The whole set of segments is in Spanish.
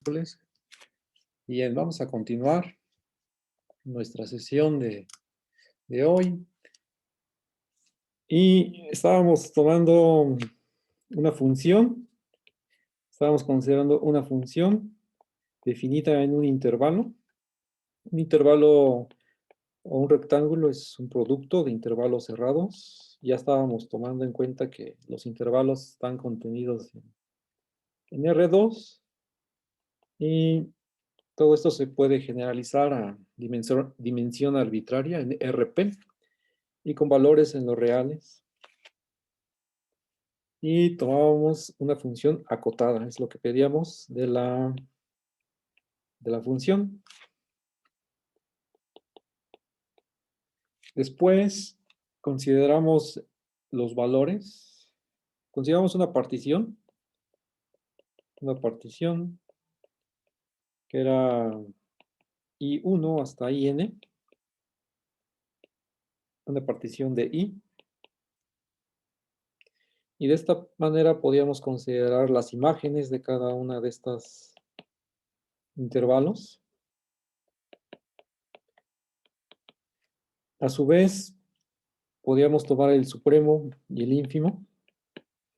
miércoles. Bien, vamos a continuar nuestra sesión de hoy. Y estábamos tomando una función, estábamos considerando una función definida en un intervalo. Un intervalo o un rectángulo es un producto de intervalos cerrados. Ya estábamos tomando en cuenta que los intervalos están contenidos en R2 y todo esto se puede generalizar a dimensión arbitraria en RP y con valores en los reales. Y tomábamos una función acotada, es lo que pedíamos de la función. Después consideramos los valores, consideramos una partición que era I1 hasta IN, una partición de I. Y de esta manera podíamos considerar las imágenes de cada una de estas intervalos. A su vez, podíamos tomar el supremo y el ínfimo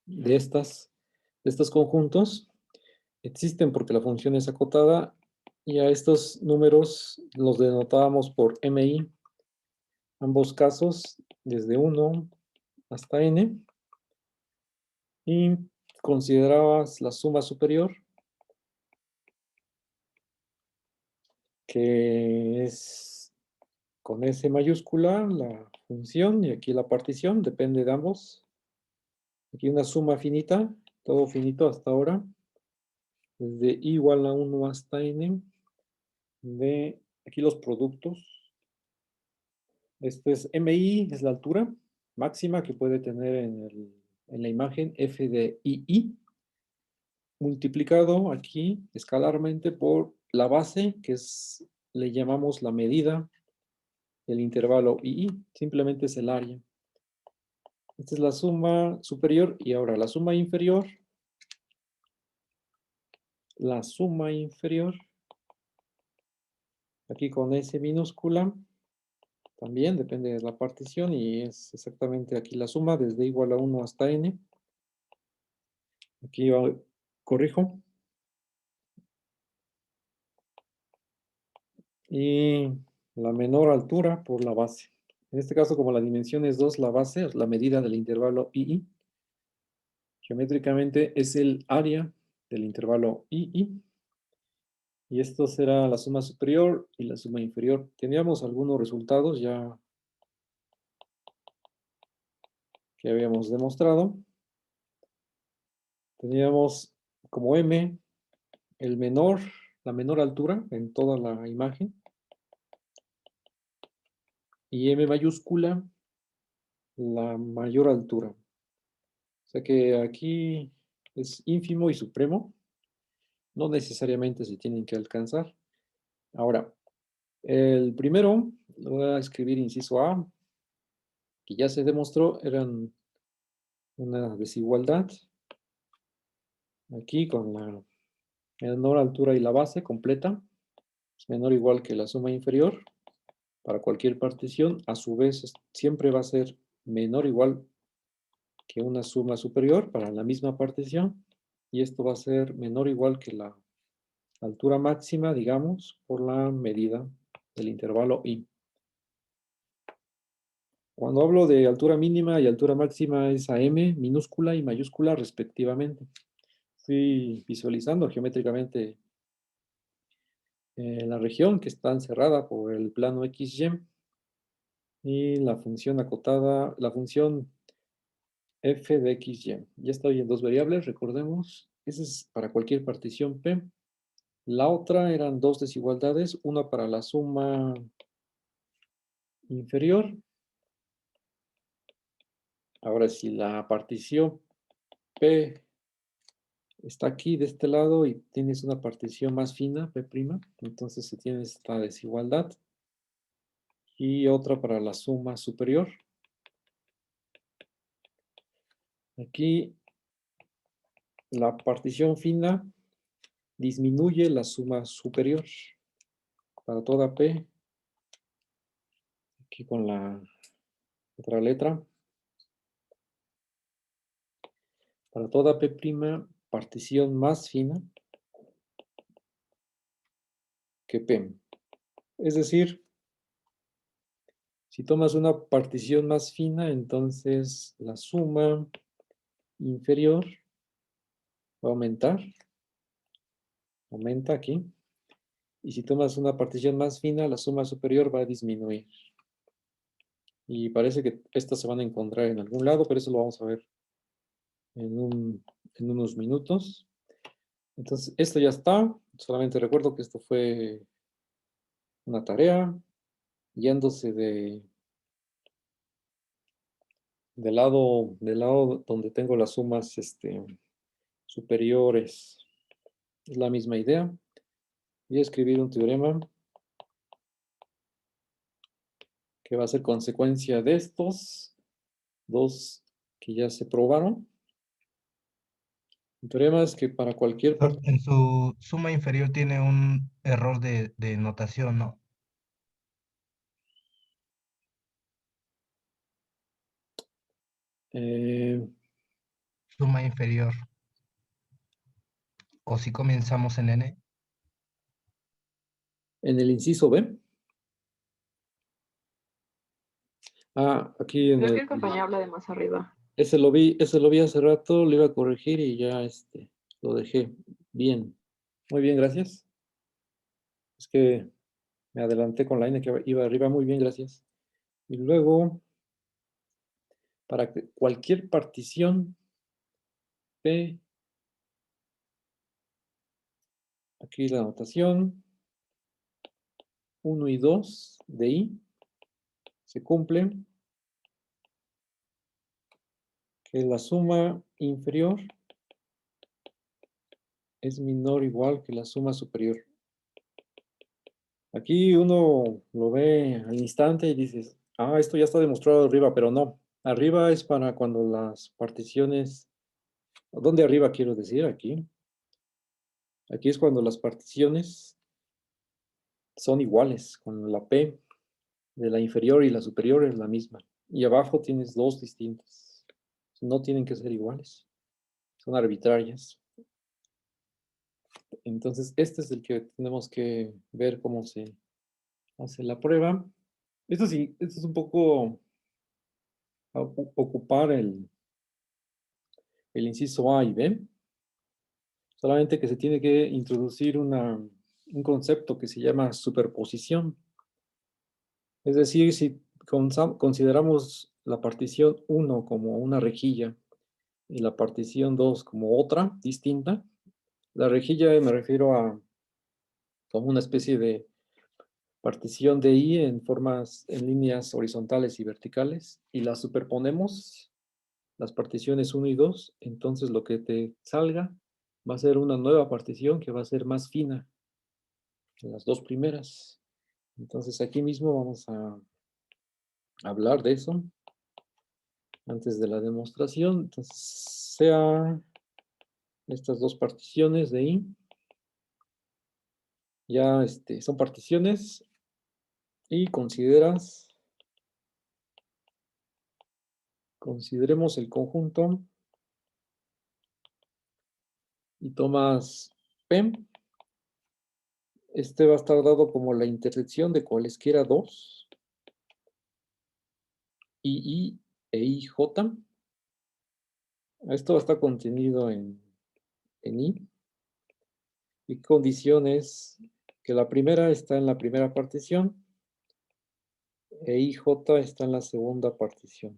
de estos conjuntos. Existen porque la función es acotada y a estos números los denotábamos por MI, ambos casos desde 1 hasta N, y considerabas la suma superior, que es con S mayúscula la función y aquí la partición, depende de ambos. Aquí una suma finita, todo finito hasta ahora, desde I igual a 1 hasta N, de aquí los productos. Esto es MI, es la altura máxima que puede tener en la imagen f de II, multiplicado aquí escalarmente por la base, que le llamamos la medida del intervalo II, simplemente es el área. Esta es la suma superior y ahora la suma inferior. La suma inferior, aquí con S minúscula, también depende de la partición y es exactamente aquí la suma desde igual a 1 hasta N. Aquí corrijo. Y la menor altura por la base. En este caso, como la dimensión es 2, la base es la medida del intervalo II. Geométricamente es el área del intervalo II. Y esto será la suma superior y la suma inferior. Teníamos algunos resultados ya que habíamos demostrado. Teníamos como M la menor altura en toda la imagen. Y M mayúscula, la mayor altura. O sea que aquí es ínfimo y supremo. No necesariamente se tienen que alcanzar. Ahora, el primero, lo voy a escribir inciso A, que ya se demostró, eran una desigualdad. Aquí con la menor altura y la base completa, es menor o igual que la suma inferior para cualquier partición. A su vez, siempre va a ser menor o igual que una suma superior para la misma partición. Y esto va a ser menor o igual que la altura máxima, digamos, por la medida del intervalo I. Cuando hablo de altura mínima y altura máxima es a M minúscula y mayúscula respectivamente. Estoy visualizando geométricamente la región que está encerrada por el plano XY y la función acotada, la función f de XY. Ya estoy en dos variables, recordemos. Esa es para cualquier partición P. La otra eran dos desigualdades, una para la suma inferior. Ahora, si la partición P está aquí de este lado y tienes una partición más fina, P', entonces se tiene esta desigualdad. Y otra para la suma superior. Aquí la partición fina disminuye la suma superior para toda P. Aquí con la otra letra. Para toda P', partición más fina que P. Es decir, si tomas una partición más fina, entonces la suma inferior va a aumentar. Aumenta aquí. Y si tomas una partición más fina, la suma superior va a disminuir. Y parece que estas se van a encontrar en algún lado, pero eso lo vamos a ver en unos minutos. Entonces, esto ya está. Solamente recuerdo que esto fue una tarea, yéndose del lado donde tengo las sumas superiores. Es la misma idea. Voy a escribir un teorema que va a ser consecuencia de estos dos que ya se probaron. El teorema es que para cualquier En su suma inferior tiene un error de notación, ¿no? en Suma inferior. O si comenzamos en N. el inciso B. Aquí en Creo que el... el compañero habla de más arriba. Ese lo vi hace rato, lo iba a corregir y ya lo dejé bien. Muy bien, gracias. Es que me adelanté con la N que iba arriba. Muy bien, gracias. Y luego, para cualquier partición P, aquí la notación 1 y 2 de I se cumple, que la suma inferior es menor o igual que la suma superior. Aquí uno lo ve al instante y dices, esto ya está demostrado arriba, pero no. Arriba es para cuando las particiones, ¿dónde arriba quiero decir? Aquí. Aquí es cuando las particiones son iguales, con la P de la inferior y la superior es la misma. Y abajo tienes dos distintas. No tienen que ser iguales. Son arbitrarias. Entonces, este es el que tenemos que ver cómo se hace la prueba. Esto sí, esto es un poco ocupar el inciso A y B. Solamente que se tiene que introducir un concepto que se llama superposición. Es decir, si consideramos la partición 1 como una rejilla y la partición 2 como otra, distinta, la rejilla me refiero a como una especie de partición de I en líneas horizontales y verticales, y las superponemos, las particiones 1 y 2, entonces lo que te salga va a ser una nueva partición que va a ser más fina que las dos primeras. Entonces aquí mismo vamos a hablar de eso antes de la demostración. Entonces, sea estas dos particiones de I, ya son particiones y consideremos el conjunto y tomas P. Este va a estar dado como la intersección de cualesquiera dos, II e IJ. Esto va a estar contenido en I. Y condición es que la primera está en la primera partición e IJ está en la segunda partición.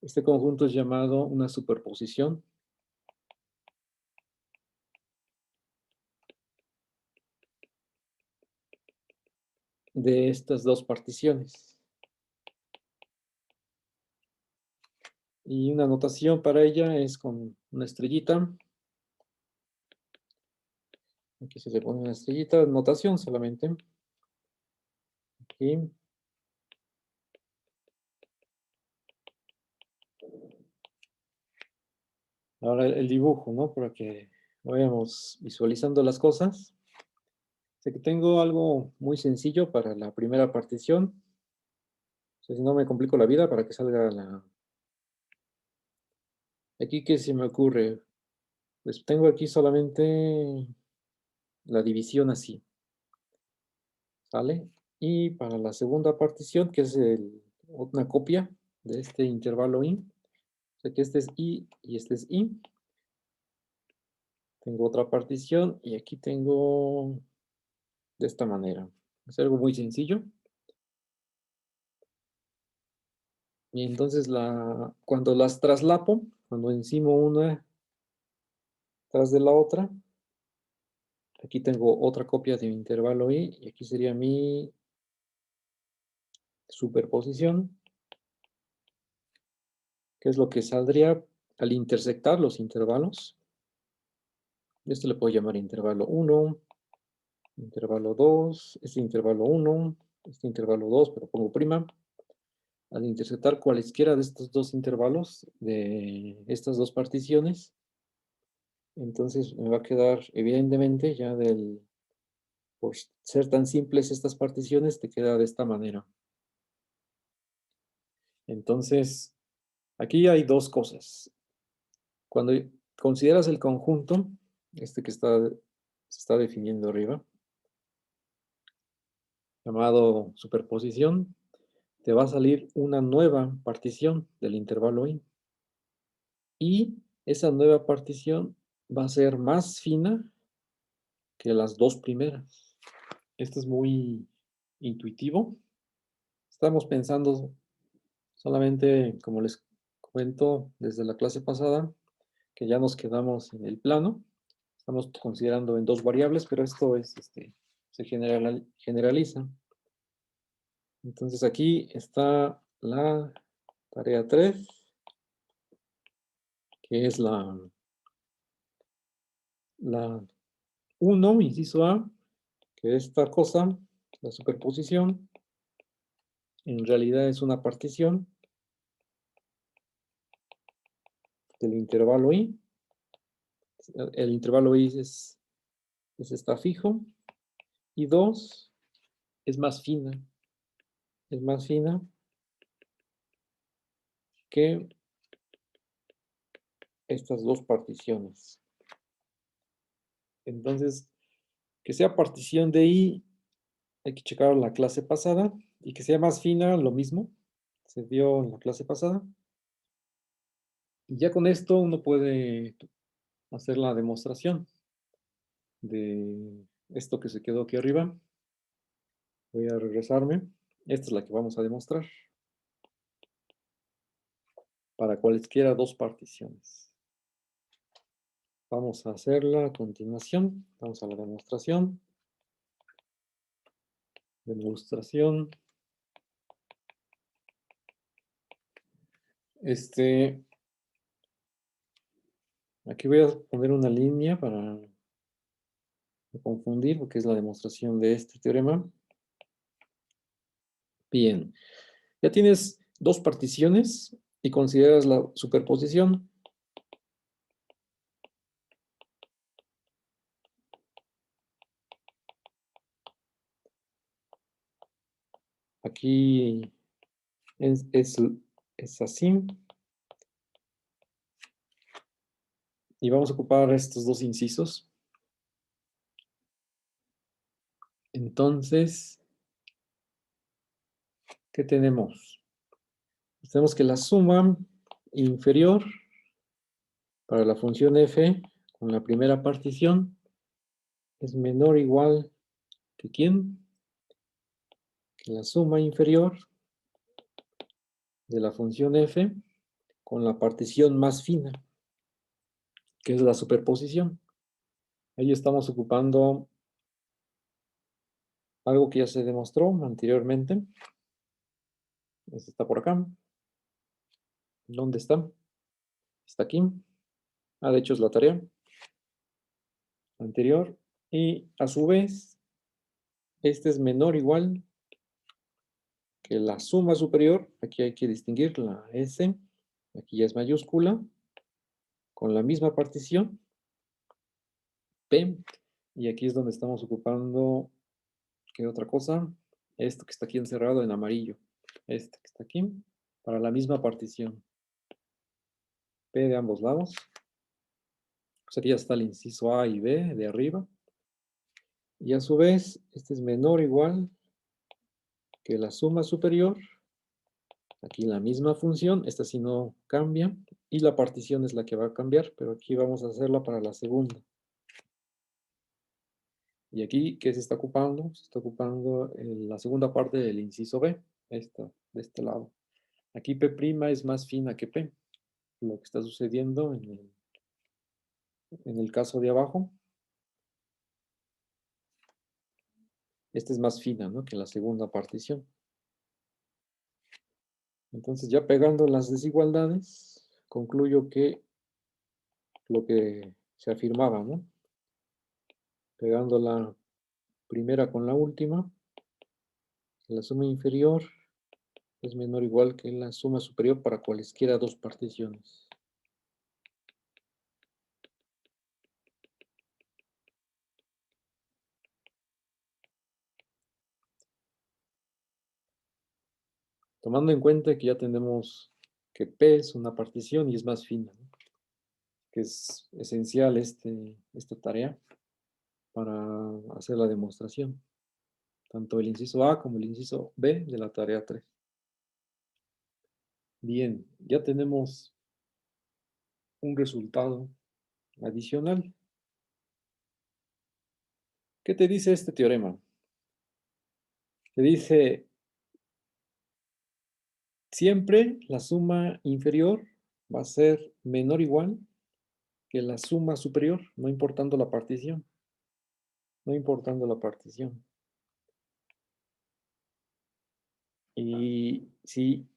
Este conjunto es llamado una superposición. De estas dos particiones. Y una notación para ella es con una estrellita. Aquí se le pone una estrellita, notación solamente. Aquí. Ahora el dibujo, ¿no? Para que vayamos visualizando las cosas. Sé que tengo algo muy sencillo para la primera partición. O sea, si no me complico la vida para que salga la... Aquí, ¿qué se me ocurre? Pues tengo aquí solamente la división así, ¿sale? Y para la segunda partición, que es una copia de este intervalo i, o sea que este es i y este es i. Tengo otra partición y aquí tengo de esta manera. Es algo muy sencillo. Y entonces cuando las traslapo, cuando encimo una tras de la otra, aquí tengo otra copia de mi intervalo i y aquí sería mi superposición, que es lo que saldría al intersectar los intervalos. Esto le puedo llamar intervalo 1, intervalo 2, este intervalo 1, este intervalo 2, pero pongo prima. Al intersectar cualesquiera de estos dos intervalos, de estas dos particiones, entonces me va a quedar, evidentemente, ya por ser tan simples estas particiones, te queda de esta manera. Entonces, aquí hay dos cosas. Cuando consideras el conjunto, este que se está definiendo arriba, llamado superposición, te va a salir una nueva partición del intervalo i. Y esa nueva partición va a ser más fina que las dos primeras. Esto es muy intuitivo. Estamos pensando solamente, como les cuento desde la clase pasada, que ya nos quedamos en el plano. Estamos considerando en dos variables, pero esto es, se generaliza. Entonces aquí está la tarea 3, que es la 1, inciso A, que esta cosa, la superposición, en realidad es una partición del intervalo i. El intervalo i está fijo. Y 2 es más fina. Es más fina que estas dos particiones. Entonces, que sea partición de i, hay que checar la clase pasada. Y que sea más fina, lo mismo. Se dio en la clase pasada. Y ya con esto uno puede hacer la demostración de esto que se quedó aquí arriba. Voy a regresarme. Esta es la que vamos a demostrar para cualesquiera dos particiones. Vamos a hacerla a continuación. Vamos a la demostración. Demostración. Aquí voy a poner una línea para no confundir, porque es la demostración de este teorema. Bien, ya tienes dos particiones y consideras la superposición. Aquí es así. Y vamos a ocupar estos dos incisos. Entonces, ¿qué tenemos? Pues tenemos que la suma inferior para la función f con la primera partición es menor o igual que ¿quién? Que la suma inferior de la función f con la partición más fina, que es la superposición. Ahí estamos ocupando algo que ya se demostró anteriormente. Este está por acá. ¿Dónde está? Está aquí. Ah, de hecho es la tarea anterior. Y a su vez, este es menor o igual que la suma superior. Aquí hay que distinguir la S. Aquí ya es mayúscula. con la misma partición, P, y aquí es donde estamos ocupando, ¿qué otra cosa? Esto que está aquí encerrado en amarillo, este que está aquí, para la misma partición, P de ambos lados. Pues aquí ya está el inciso A y B de arriba, y a su vez, este es menor o igual que la suma superior. Aquí la misma función, esta sí no cambia, y la partición es la que va a cambiar, pero aquí vamos a hacerla para la segunda. Y aquí, ¿qué se está ocupando? Se está ocupando la segunda parte del inciso B, esta, de este lado. Aquí P' es más fina que P, lo que está sucediendo en el caso de abajo. Esta es más fina, ¿no?, que la segunda partición. Entonces, ya pegando las desigualdades, concluyo que lo que se afirmaba, ¿no? Pegando la primera con la última, la suma inferior es menor o igual que la suma superior para cualesquiera dos particiones. Tomando en cuenta que ya tenemos que P es una partición y es más fina, ¿no?, que es esencial esta tarea para hacer la demostración, tanto el inciso A como el inciso B de la tarea 3. Bien, ya tenemos un resultado adicional. ¿Qué te dice este teorema? Te dice, siempre la suma inferior va a ser menor o igual que la suma superior, no importando la partición. No importando la partición. Y si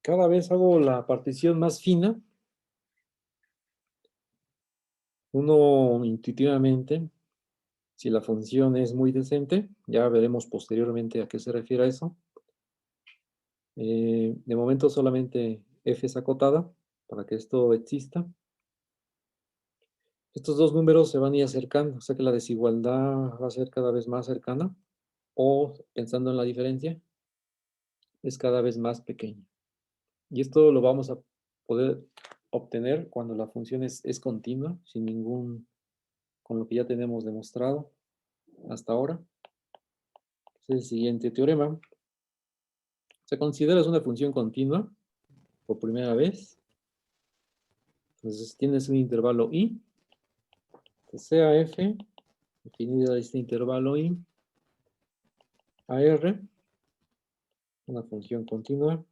cada vez hago la partición más fina, uno intuitivamente, si la función es muy decente, ya veremos posteriormente a qué se refiere a eso. De momento solamente f es acotada para que esto exista. Estos dos números se van a ir acercando, o sea que la desigualdad va a ser cada vez más cercana, o pensando en la diferencia, es cada vez más pequeña. Y esto lo vamos a poder obtener cuando la función es continua, sin ningún, con lo que ya tenemos demostrado hasta ahora. Es el siguiente teorema. Se considera una función continua por primera vez. Entonces tienes un intervalo i, que sea f, definida este intervalo i, a r, una función continua.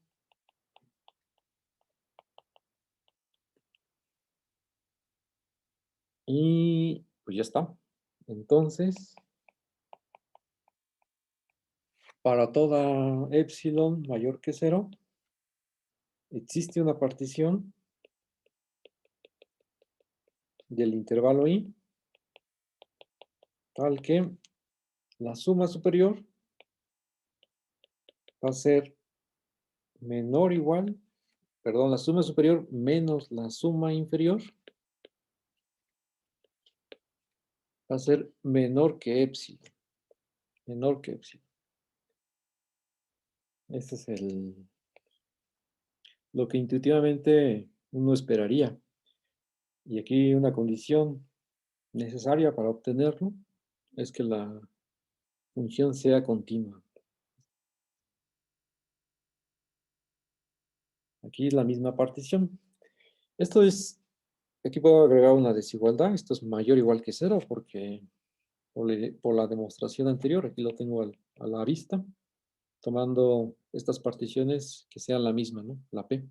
Y pues ya está. Entonces, para toda epsilon mayor que 0, existe una partición del intervalo i, tal que la suma superior va a ser menor o igual, perdón, la suma superior menos la suma inferior va a ser menor que epsilon. Menor que epsilon. Este es lo que intuitivamente uno esperaría. Y aquí una condición necesaria para obtenerlo es que la función sea continua. Aquí es la misma partición. Esto es, aquí puedo agregar una desigualdad. Esto es mayor o igual que 0 porque por la demostración anterior, aquí lo tengo a la vista, tomando estas particiones que sean la misma, ¿no? La P.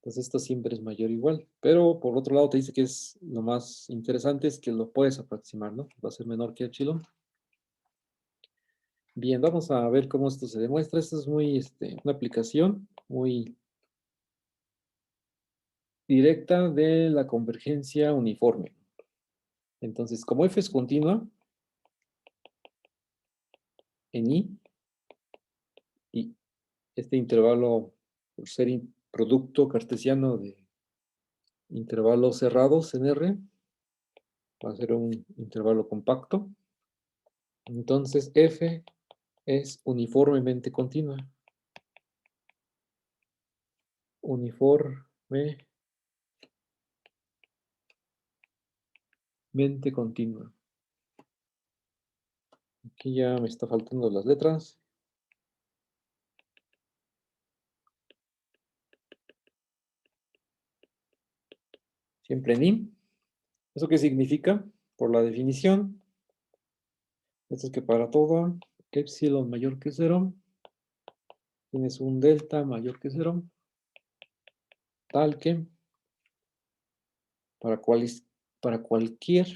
Entonces esto siempre es mayor o igual. Pero por otro lado te dice que es lo más interesante es que lo puedes aproximar, ¿no? Va a ser menor que epsilon. Bien, vamos a ver cómo esto se demuestra. Esto es muy, una aplicación muy directa de la convergencia uniforme. Entonces, como f es continua en i, y este intervalo, por ser producto cartesiano intervalos cerrados en R, va a ser un intervalo compacto. Entonces F es uniformemente continua. Uniformemente continua. Aquí ya me está faltando las letras. Siempre en I. ¿Eso qué significa? Por la definición. Esto es que para todo epsilon mayor que 0, tienes un delta mayor que 0, tal que para cualquier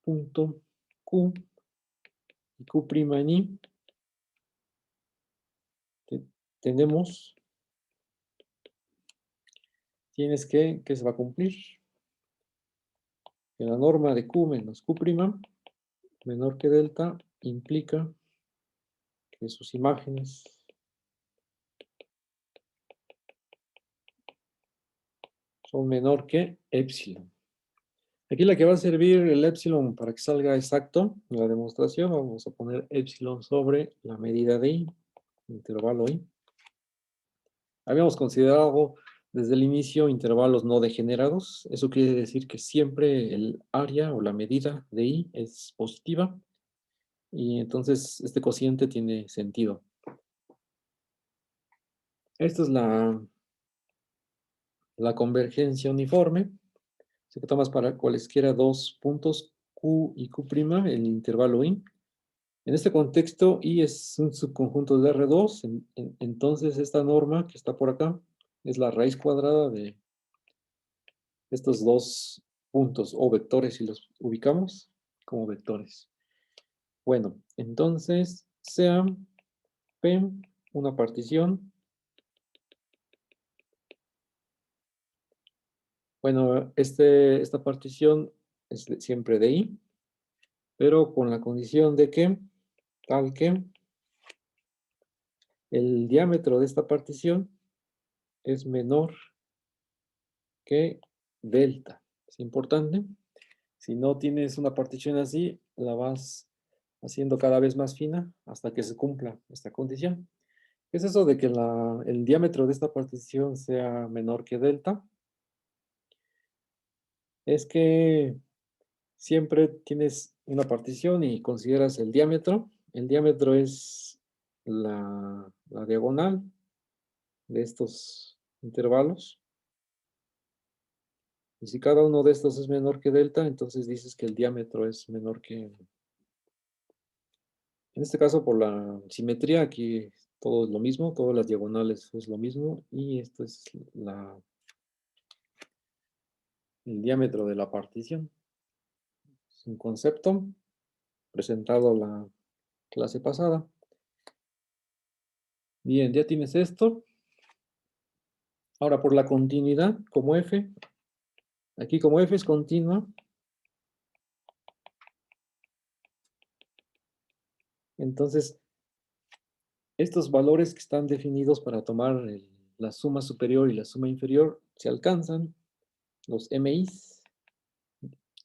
punto Q y Q' en I, tenemos, que se va a cumplir, que la norma de Q menos Q' menor que delta implica que sus imágenes son menor que epsilon. Aquí la que va a servir el epsilon para que salga exacto en la demostración, vamos a poner epsilon sobre la medida de I, intervalo I. Habíamos considerado desde el inicio intervalos no degenerados. Eso quiere decir que siempre el área o la medida de I es positiva y entonces este cociente tiene sentido. Esta es la convergencia uniforme. Si que tomas para cualesquiera dos puntos Q y Q', el intervalo I. En este contexto, I es un subconjunto de R2, entonces esta norma que está por acá es la raíz cuadrada de estos dos puntos o vectores si los ubicamos como vectores. Bueno, entonces sea P una partición. Bueno, esta partición es siempre de I, pero con la condición de que, tal que, el diámetro de esta partición es menor que delta. Es importante. Si no tienes una partición así, la vas haciendo cada vez más fina hasta que se cumpla esta condición. ¿Qué es eso de que el diámetro de esta partición sea menor que delta? Es que siempre tienes una partición y consideras el diámetro. El diámetro es la diagonal de estos intervalos. Y si cada uno de estos es menor que delta, entonces dices que el diámetro es menor que... En este caso, por la simetría, aquí todo es lo mismo, todas las diagonales es lo mismo, y esto es el diámetro de la partición. Es un concepto presentado la clase pasada. Bien, ya tienes esto. Ahora, por la continuidad, como F, aquí como F es continua, entonces estos valores que están definidos para tomar la suma superior y la suma inferior se alcanzan, los MIs.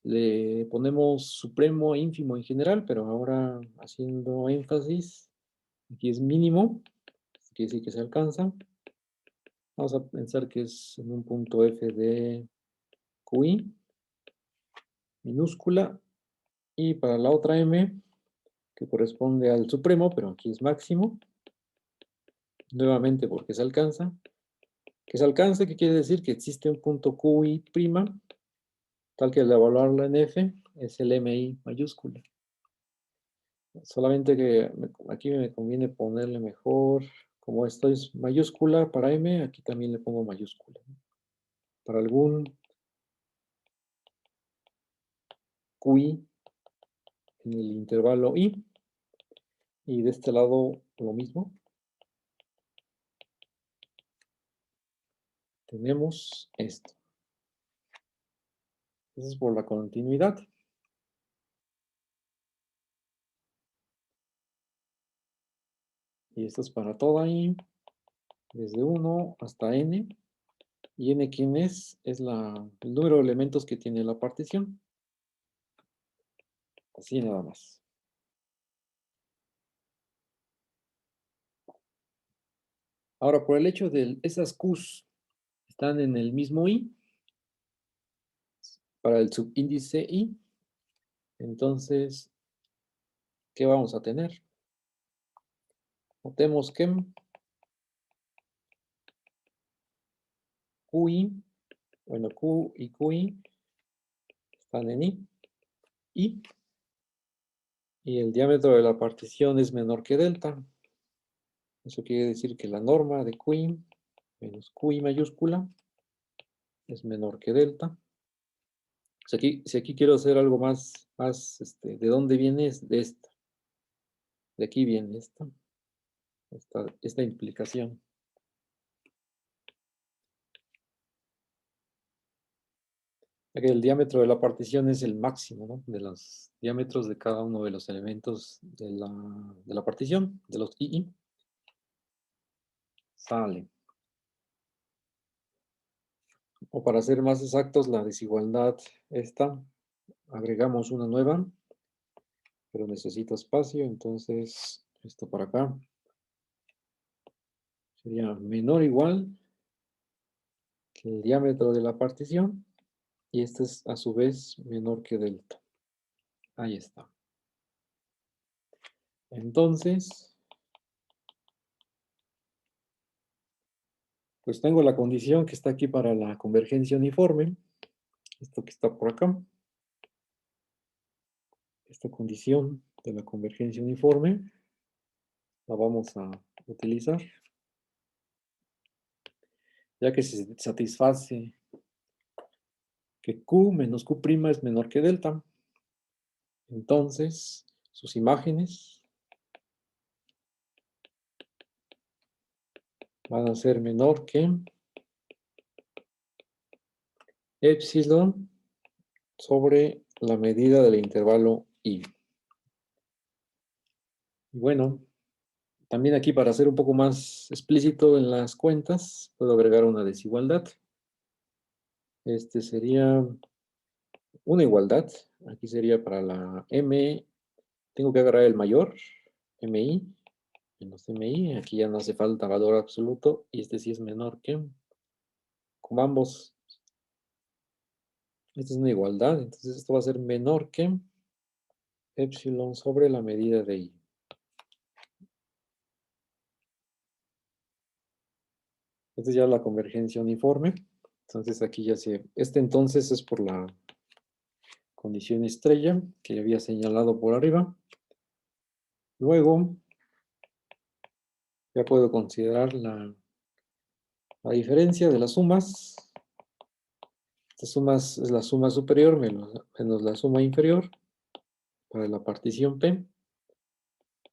Le ponemos supremo e ínfimo en general, pero ahora haciendo énfasis, aquí es mínimo, quiere decir que se alcanza. Vamos a pensar que es en un punto F de QI, minúscula, y para la otra M, que corresponde al supremo, pero aquí es máximo, nuevamente porque se alcanza. Que se alcance, ¿qué quiere decir? Que existe un punto QI', tal que al evaluarla en F es el MI mayúscula. Solamente que aquí me conviene ponerle mejor, como esto es mayúscula para M, aquí también le pongo mayúscula. Para algún QI en el intervalo I, y de este lado lo mismo. Tenemos esto. Eso es por la continuidad. Y esto es para toda I, desde 1 hasta N. ¿Y n quién es? Es el número de elementos que tiene la partición. Así nada más. Ahora, por el hecho de esas Qs están en el mismo I, para el subíndice I, entonces, ¿qué vamos a tener? Notemos que QI, bueno, Q y QI están en I, y el diámetro de la partición es menor que delta. Eso quiere decir que la norma de QI menos QI mayúscula es menor que delta. Si aquí quiero hacer algo más ¿de dónde viene? Es de esta. De aquí viene esta implicación. Ya que el diámetro de la partición es el máximo, ¿no? De los diámetros de cada uno de los elementos de la partición, de los II. Sale. O para ser más exactos, la desigualdad esta, agregamos una nueva, pero necesita espacio, entonces esto para acá sería menor o igual que el diámetro de la partición, y este es a su vez menor que delta. Ahí está. Entonces, pues tengo la condición que está aquí para la convergencia uniforme, esto que está por acá, esta condición de la convergencia uniforme, la vamos a utilizar, ya que se satisface que Q menos Q' es menor que delta. Entonces, sus imágenes van a ser menor que epsilon sobre la medida del intervalo I. Bueno, también aquí para ser un poco más explícito en las cuentas, puedo agregar una desigualdad. Este sería una igualdad. Aquí sería para la M, tengo que agarrar el mayor, MI, menos MI. Aquí ya no hace falta valor absoluto, y este sí es menor que, como ambos, esta es una igualdad, entonces esto va a ser menor que epsilon sobre la medida de I. Esta es ya la convergencia uniforme. Entonces aquí ya entonces es por la condición estrella que había señalado por arriba. Luego, ya puedo considerar la diferencia de las sumas. Esta suma es la suma superior menos la suma inferior para la partición P.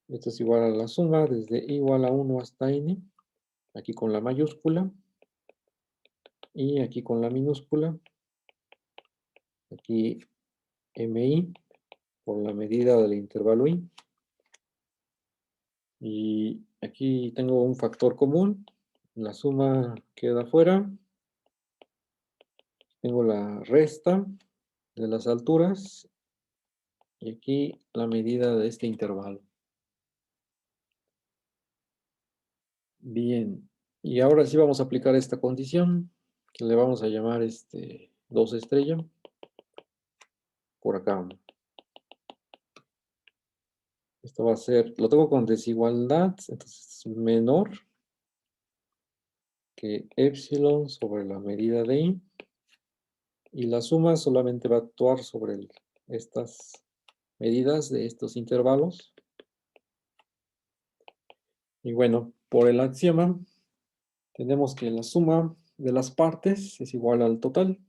Esto es igual a la suma desde igual a 1 hasta n, aquí con la mayúscula, y aquí con la minúscula, aquí MI por la medida del intervalo I. Y aquí tengo un factor común, la suma queda fuera, tengo la resta de las alturas, y aquí la medida de este intervalo. Bien, y ahora sí vamos a aplicar esta condición, que le vamos a llamar 2 estrella, por acá. Esto va a ser, lo tengo con desigualdad, entonces es menor que epsilon sobre la medida de I, y la suma solamente va a actuar sobre estas medidas de estos intervalos. Y bueno, por el axioma, tenemos que la suma de las partes es igual al total.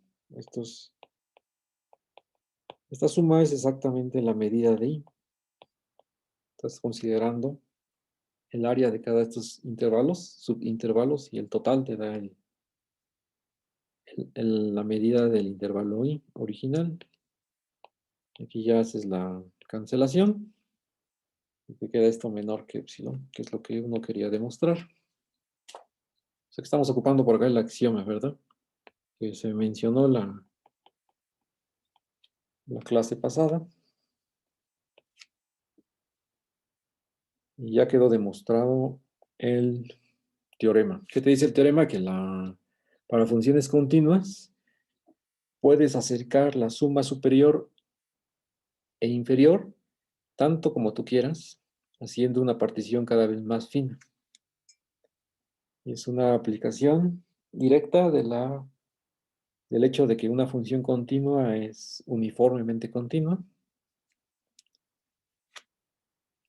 Esta suma es exactamente la medida de I. Estás considerando el área de cada de estos intervalos, subintervalos, y el total te da la medida del intervalo I original. Aquí ya haces la cancelación y te queda esto menor que epsilon, que es lo que uno quería demostrar. O sea que estamos ocupando por acá el axioma, ¿verdad? que se mencionó la clase pasada. Y ya quedó demostrado el teorema. ¿Qué te dice el teorema? Que para funciones continuas puedes acercar la suma superior e inferior tanto como tú quieras, haciendo una partición cada vez más fina. Es una aplicación directa del hecho de que una función continua es uniformemente continua.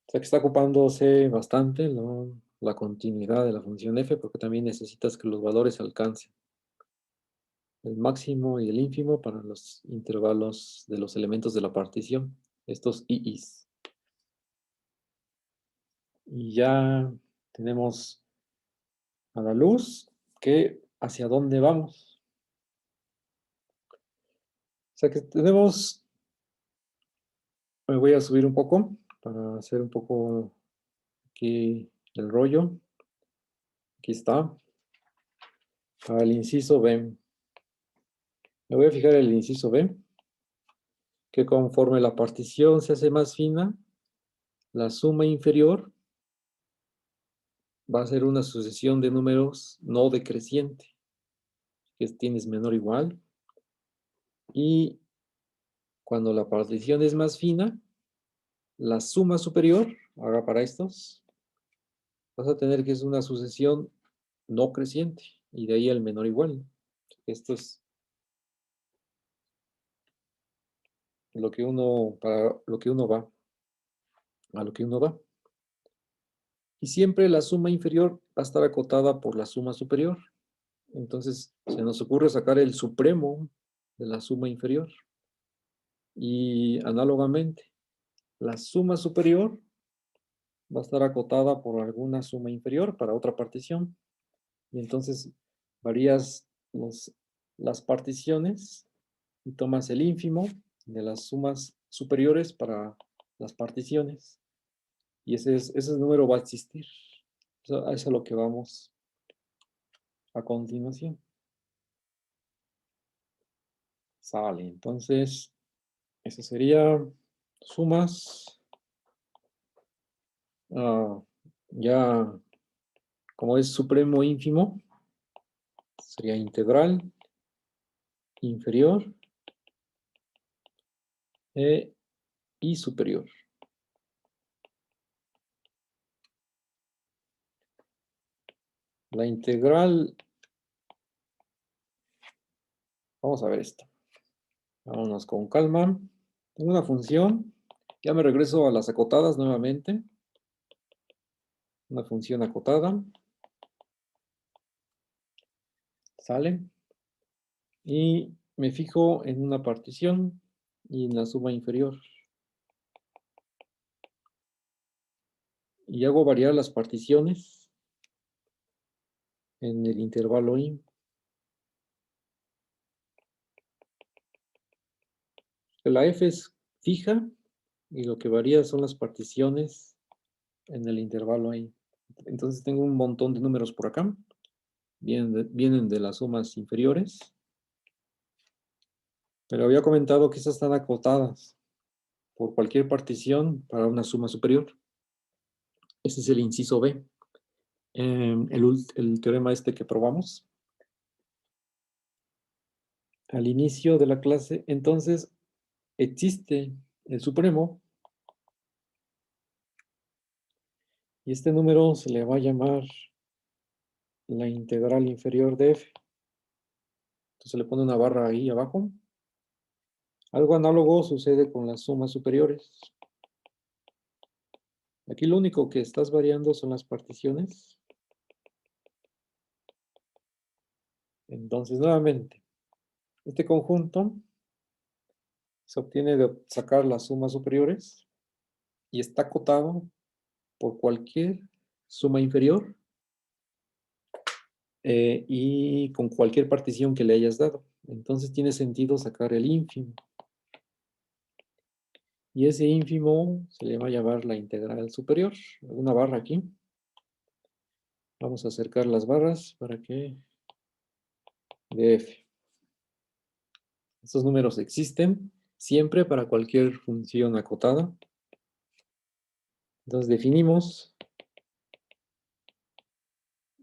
O sea que está ocupándose bastante la continuidad de la función f, porque también necesitas que los valores alcancen el máximo y el ínfimo para los intervalos de los elementos de la partición, estos i's. Y ya tenemos a la luz que hacia dónde vamos. O sea que tenemos, me voy a subir un poco para hacer un poco aquí el rollo. Aquí está. Para el inciso B. Me voy a fijar el inciso B, que conforme la partición se hace más fina, la suma inferior va a ser una sucesión de números no decreciente, que tienes menor o igual. Y cuando la partición es más fina, la suma superior, ahora para estos, vas a tener que es una sucesión no creciente, y de ahí el menor o igual. Esto es lo que uno, para lo que uno va, a lo que uno va. Y siempre la suma inferior va a estar acotada por la suma superior. Entonces, se nos ocurre sacar el supremo de la suma inferior. Y análogamente, la suma superior va a estar acotada por alguna suma inferior para otra partición. Y entonces varías las particiones y tomas el ínfimo de las sumas superiores para las particiones. Y ese número va a existir. Eso es a lo que vamos a continuación. Sale. Entonces, eso sería sumas. Ya, como es supremo ínfimo, sería integral inferior y superior. La integral, vamos a ver esto. Vámonos con calma. Tengo una función, ya me regreso a las acotadas nuevamente. Una función acotada. Sale. Y me fijo en una partición y en la suma inferior. Y hago variar las particiones en el intervalo i. La f es fija y lo que varía son las particiones en el intervalo i. Entonces tengo un montón de números por acá. Vienen de las sumas inferiores. Pero había comentado que esas están acotadas por cualquier partición para una suma superior. Ese es el inciso B. El teorema este que probamos al inicio de la clase. Entonces, existe el supremo y este número se le va a llamar la integral inferior de f. Entonces le pone una barra ahí abajo. Algo análogo sucede con las sumas superiores. Aquí lo único que estás variando son las particiones. Entonces, nuevamente, este conjunto se obtiene de sacar las sumas superiores y está acotado por cualquier suma inferior y con cualquier partición que le hayas dado. Entonces tiene sentido sacar el ínfimo. Y ese ínfimo se le va a llamar la integral superior. Una barra aquí. Vamos a acercar las barras para que de f. Estos números existen siempre para cualquier función acotada. Entonces definimos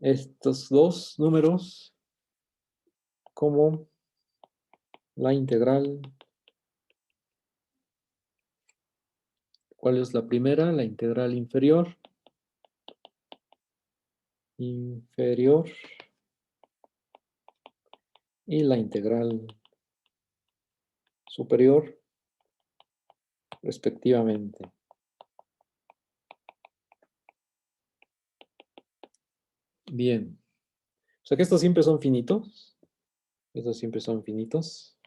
estos dos números como la integral. ¿Cuál es la primera? La integral inferior. Inferior. Y la integral superior, respectivamente. Bien. O sea que estos siempre son finitos. Estos siempre son finitos.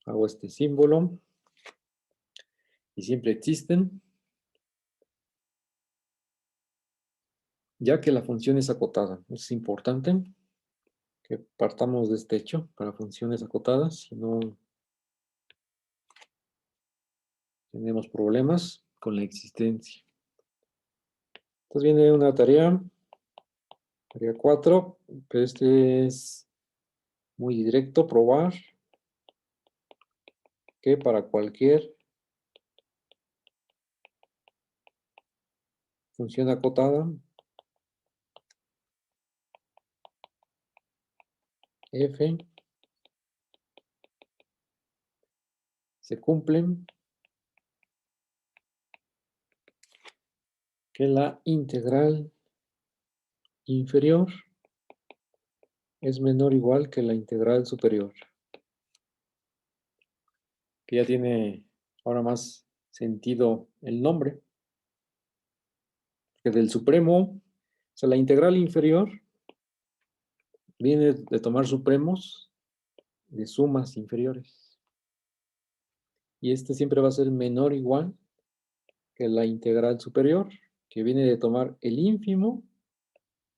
Hago este símbolo. Y siempre existen. Ya que la función es acotada. Es importante que partamos de este hecho para funciones acotadas. Si no, tenemos problemas con la existencia. Entonces viene una tarea. Tarea 4. Pero este es muy directo. Probar que para cualquier función acotada f se cumplen que la integral inferior es menor o igual que la integral superior. Que ya tiene ahora más sentido el nombre. Que del supremo, o sea, la integral inferior viene de tomar supremos de sumas inferiores. Y este siempre va a ser menor o igual que la integral superior, que viene de tomar el ínfimo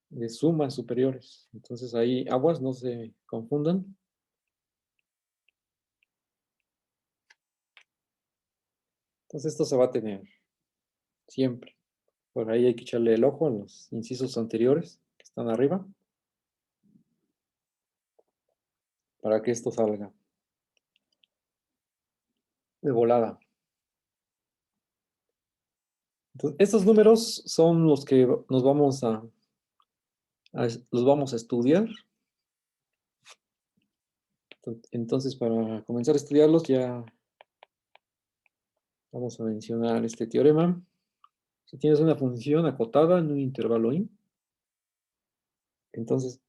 de sumas superiores. Entonces ahí aguas, no se confundan. Entonces esto se va a tener siempre. Por ahí hay que echarle el ojo a los incisos anteriores que están arriba para que esto salga de volada. Entonces, estos números son los que nos vamos los vamos a estudiar. Entonces, para comenzar a estudiarlos, ya vamos a mencionar este teorema. Si tienes una función acotada en un intervalo i, entonces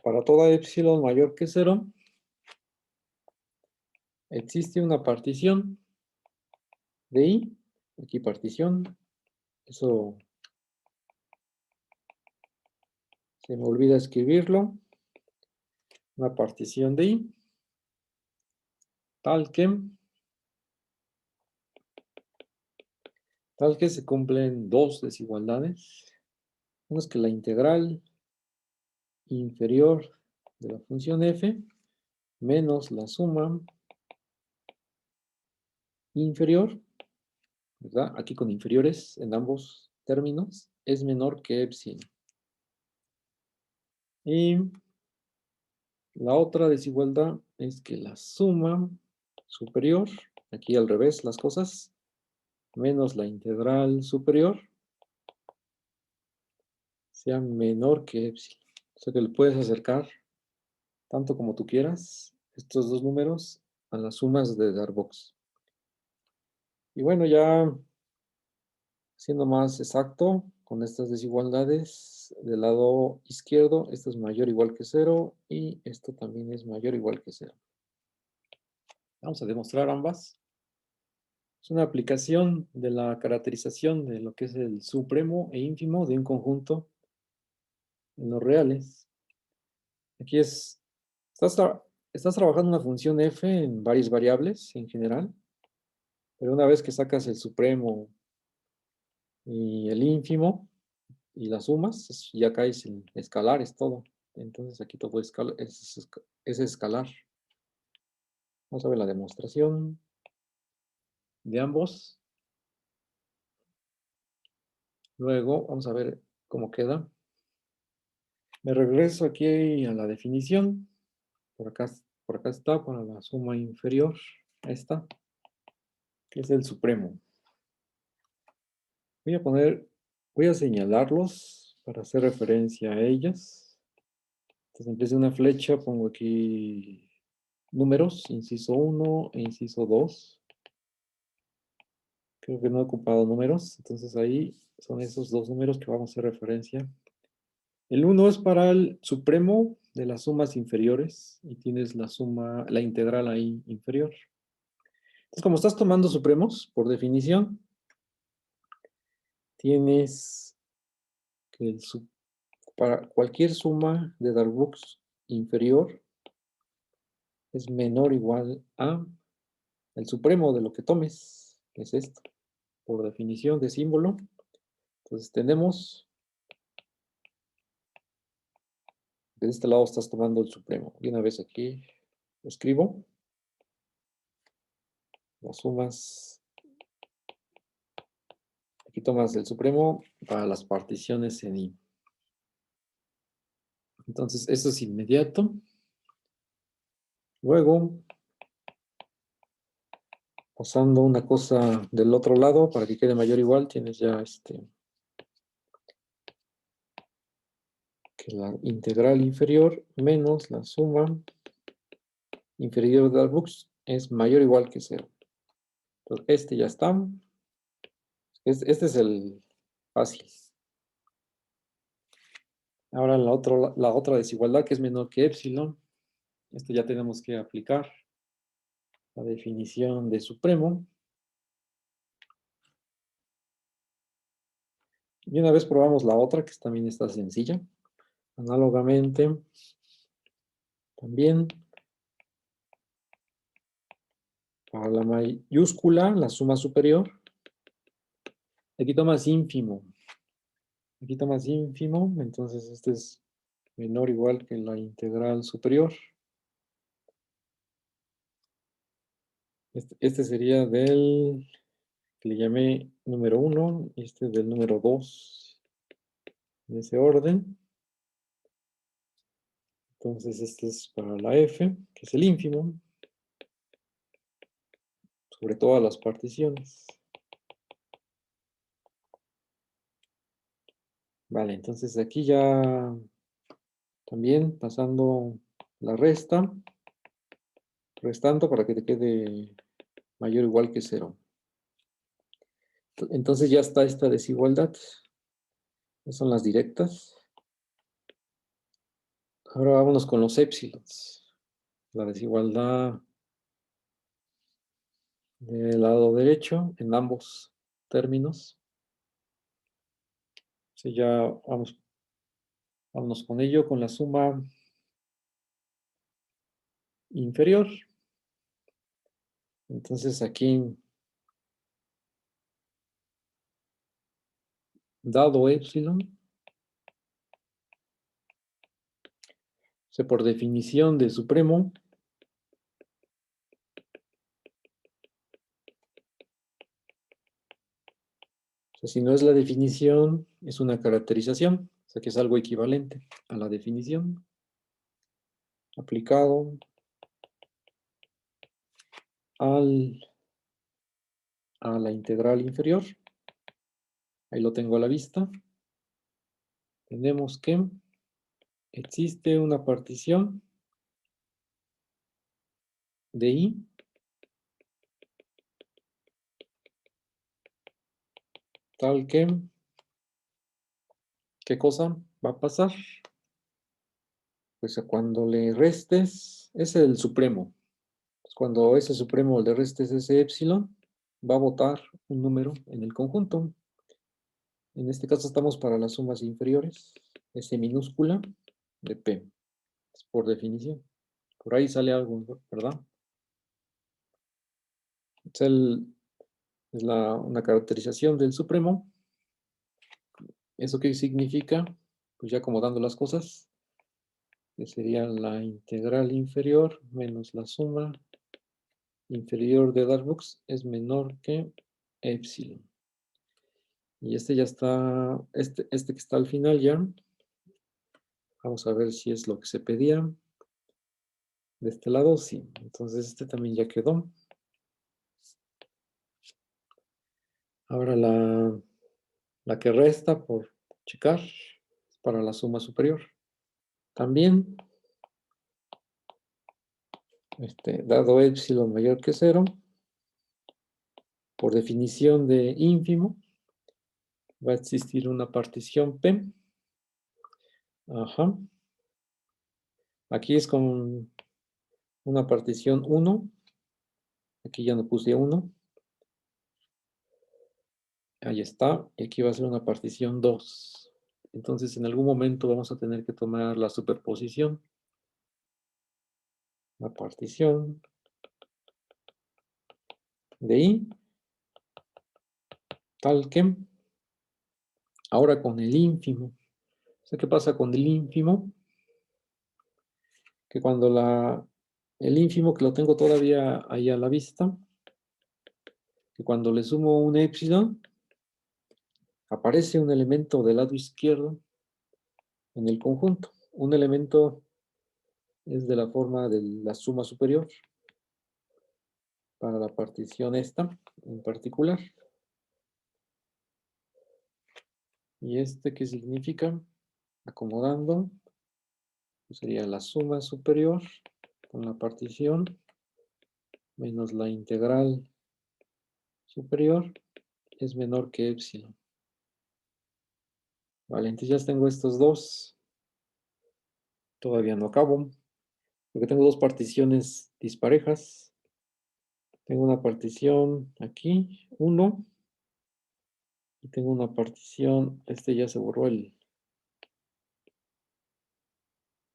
para toda epsilon mayor que 0, existe una partición de i. Aquí partición. Eso se me olvida escribirlo. Una partición de i. Tal que se cumplen dos desigualdades. Una es que la integral inferior de la función f menos la suma inferior, ¿verdad? Aquí con inferiores en ambos términos, es menor que epsilon. Y la otra desigualdad es que la suma superior, aquí al revés las cosas, menos la integral superior, sea menor que epsilon. O sea que le puedes acercar tanto como tú quieras estos dos números a las sumas de Darboux. Y bueno, ya siendo más exacto, con estas desigualdades del lado izquierdo, esto es mayor o igual que 0 y esto también es mayor o igual que 0. Vamos a demostrar ambas. Es una aplicación de la caracterización de lo que es el supremo e ínfimo de un conjunto en los reales. Aquí estás trabajando una función f en varias variables en general, pero una vez que sacas el supremo y el ínfimo y las sumas, ya caes en escalares todo. Entonces aquí todo es escalar. Vamos a ver la demostración de ambos. Luego, vamos a ver cómo queda. Me regreso aquí a la definición. Por acá está para la suma inferior. Esta, que es el supremo. Voy a señalarlos para hacer referencia a ellas. Entonces, en vez de una flecha, pongo aquí números, inciso 1 e inciso 2. Creo que no he ocupado números, entonces ahí son esos dos números que vamos a hacer referencia. El 1 es para el supremo de las sumas inferiores y tienes la integral ahí inferior. Entonces, como estás tomando supremos, por definición, tienes que para cualquier suma de Darboux inferior es menor o igual a el supremo de lo que tomes, que es esto, por definición de símbolo. Entonces tenemos, de este lado estás tomando el supremo. Y una vez aquí lo escribo, las sumas, aquí tomas el supremo para las particiones en I. Entonces eso es inmediato. Luego, pasando una cosa del otro lado para que quede mayor o igual, tienes ya que la integral inferior menos la suma inferior de Darboux es mayor o igual que 0. Entonces, este ya está. Este es el fácil. Ahora la otra desigualdad que es menor que epsilon. Esto ya tenemos que aplicar la definición de supremo. Y una vez probamos la otra, que también está sencilla. Análogamente, también para la mayúscula, la suma superior, aquí tomas ínfimo. Aquí tomas ínfimo, entonces este es menor o igual que la integral superior. Este sería del que le llamé número 1, y este del número 2, en ese orden. Entonces este es para la F, que es el ínfimo, sobre todas las particiones. Vale, entonces aquí ya también pasando la restando para que te quede mayor o igual que 0. Entonces ya está esta desigualdad. Estas son las directas. Ahora vámonos con los épsilons. La desigualdad del lado derecho en ambos términos. Sí, ya vámonos con ello, con la suma inferior. Entonces aquí, dado epsilon, por definición de supremo, si no es la definición, es una caracterización, o sea que es algo equivalente a la definición, aplicado a la integral inferior. Ahí lo tengo a la vista. Tenemos que existe una partición de I tal que, ¿qué cosa va a pasar? Pues cuando le restes, es el supremo. Pues cuando ese supremo le restes ese epsilon, va a botar un número en el conjunto. En este caso estamos para las sumas inferiores, S minúscula de P, es por definición. Por ahí sale algo, ¿verdad? Es una caracterización del supremo. ¿Eso qué significa? Pues ya acomodando las cosas, que sería la integral inferior menos la suma inferior de Darboux es menor que epsilon. Y este ya está, este que está al final ya. Vamos a ver si es lo que se pedía. De este lado, sí. Entonces este también ya quedó. Ahora la que resta por checar es para la suma superior. También, dado epsilon mayor que 0, por definición de ínfimo, va a existir una partición P. Ajá. Aquí es con una partición 1. Aquí ya no puse 1. Ahí está. Y aquí va a ser una partición 2. Entonces, en algún momento vamos a tener que tomar la superposición. La partición de I, tal que, ahora con el ínfimo. ¿Qué pasa con el ínfimo? Que cuando el ínfimo, que lo tengo todavía ahí a la vista, que cuando le sumo un epsilon, aparece un elemento del lado izquierdo en el conjunto. Un elemento es de la forma de la suma superior para la partición esta en particular. ¿Y qué significa? Acomodando, pues sería la suma superior con la partición menos la integral superior es menor que epsilon. Vale, entonces ya tengo estos dos. Todavía no acabo, porque tengo dos particiones disparejas. Tengo una partición aquí, 1, y tengo una partición, ya se borró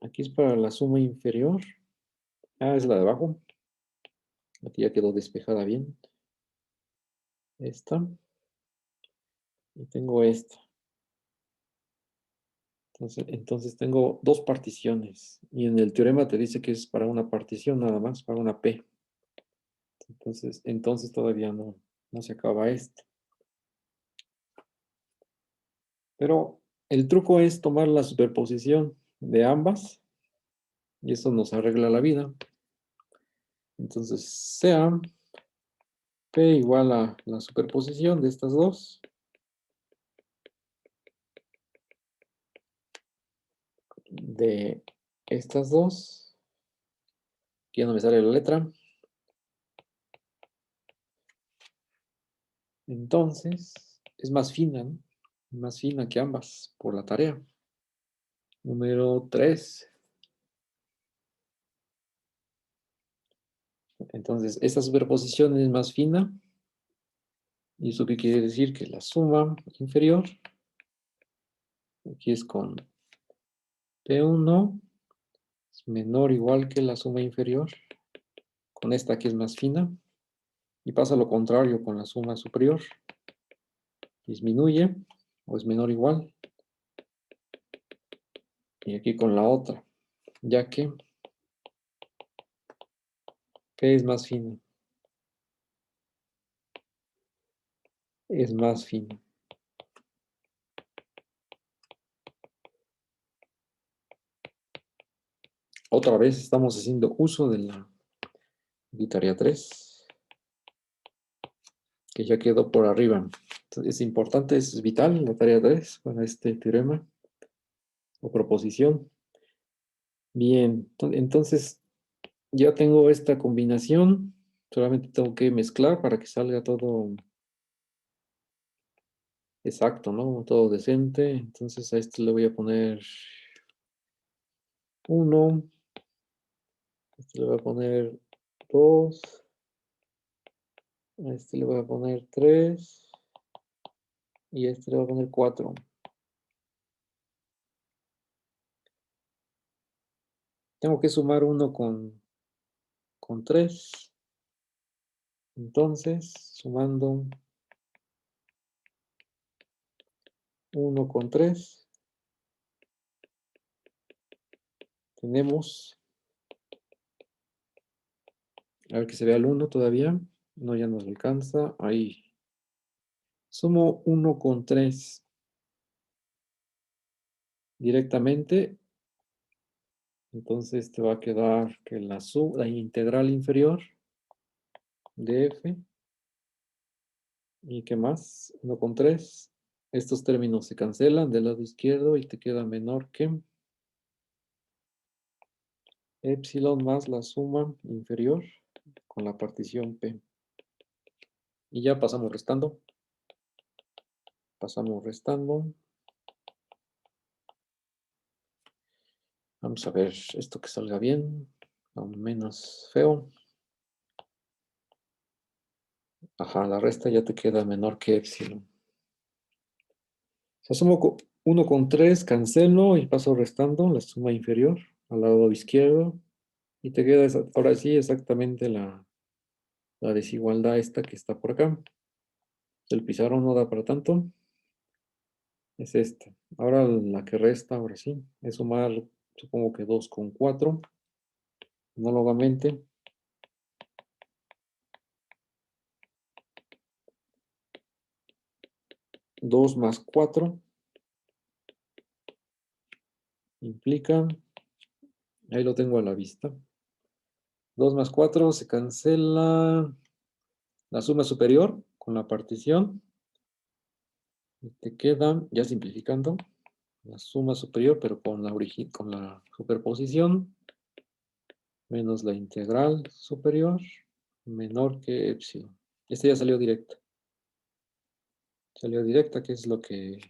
aquí es para la suma inferior. Ah, es la de abajo. Aquí ya quedó despejada bien. Esta. Y tengo esta. Entonces tengo dos particiones. Y en el teorema te dice que es para una partición nada más, para una P. Entonces todavía no se acaba esto. Pero el truco es tomar la superposición de ambas. Y eso nos arregla la vida. Entonces sea P igual a la superposición de estas dos. De estas dos. Aquí ya no me sale la letra. Entonces, es más fina, ¿no? Más fina que ambas por la tarea. Número 3. Entonces, esta superposición es más fina. ¿Y eso qué quiere decir? Que la suma inferior, aquí es con P1, es menor o igual que la suma inferior. Con esta que es más fina. Y pasa lo contrario con la suma superior. Disminuye o es menor o igual. Y aquí con la otra, ya que P es más fina. Es más fina. Otra vez estamos haciendo uso de la tarea 3, que ya quedó por arriba. Entonces, es importante, es vital la tarea 3 para este teorema o proposición. Bien, entonces ya tengo esta combinación. Solamente tengo que mezclar para que salga todo exacto, ¿no? Todo decente. Entonces a este le voy a poner 1. A este le voy a poner 2. A este le voy a poner 3. Y a este le voy a poner 4. Tengo que sumar 1 con 3. Entonces, sumando 1 con 3, tenemos, a ver que se vea el 1 todavía, no, ya nos alcanza, ahí, Sumo 1 con 3 directamente. Entonces te va a quedar que la integral inferior de f. ¿Y qué más? 1 con 3. Estos términos se cancelan del lado izquierdo y te queda menor que epsilon más la suma inferior con la partición P. Y ya pasamos restando. Pasamos restando. Vamos a ver esto que salga bien. Aún menos feo. Ajá, la resta ya te queda menor que epsilon. O sea, sumo 1 con 3, cancelo y paso restando la suma inferior al lado izquierdo. Y te queda ahora sí exactamente la desigualdad esta que está por acá. El pizarrón no da para tanto. Es esta. Ahora la que resta, ahora sí, es sumar, supongo que 2 con 4. Análogamente. 2 más 4 implica, ahí lo tengo a la vista. 2 más 4 se cancela la suma superior con la partición. Y te queda, ya simplificando, la suma superior, pero con la superposición, menos la integral superior, menor que epsilon. Esta ya salió directa. Salió directa, que es lo que,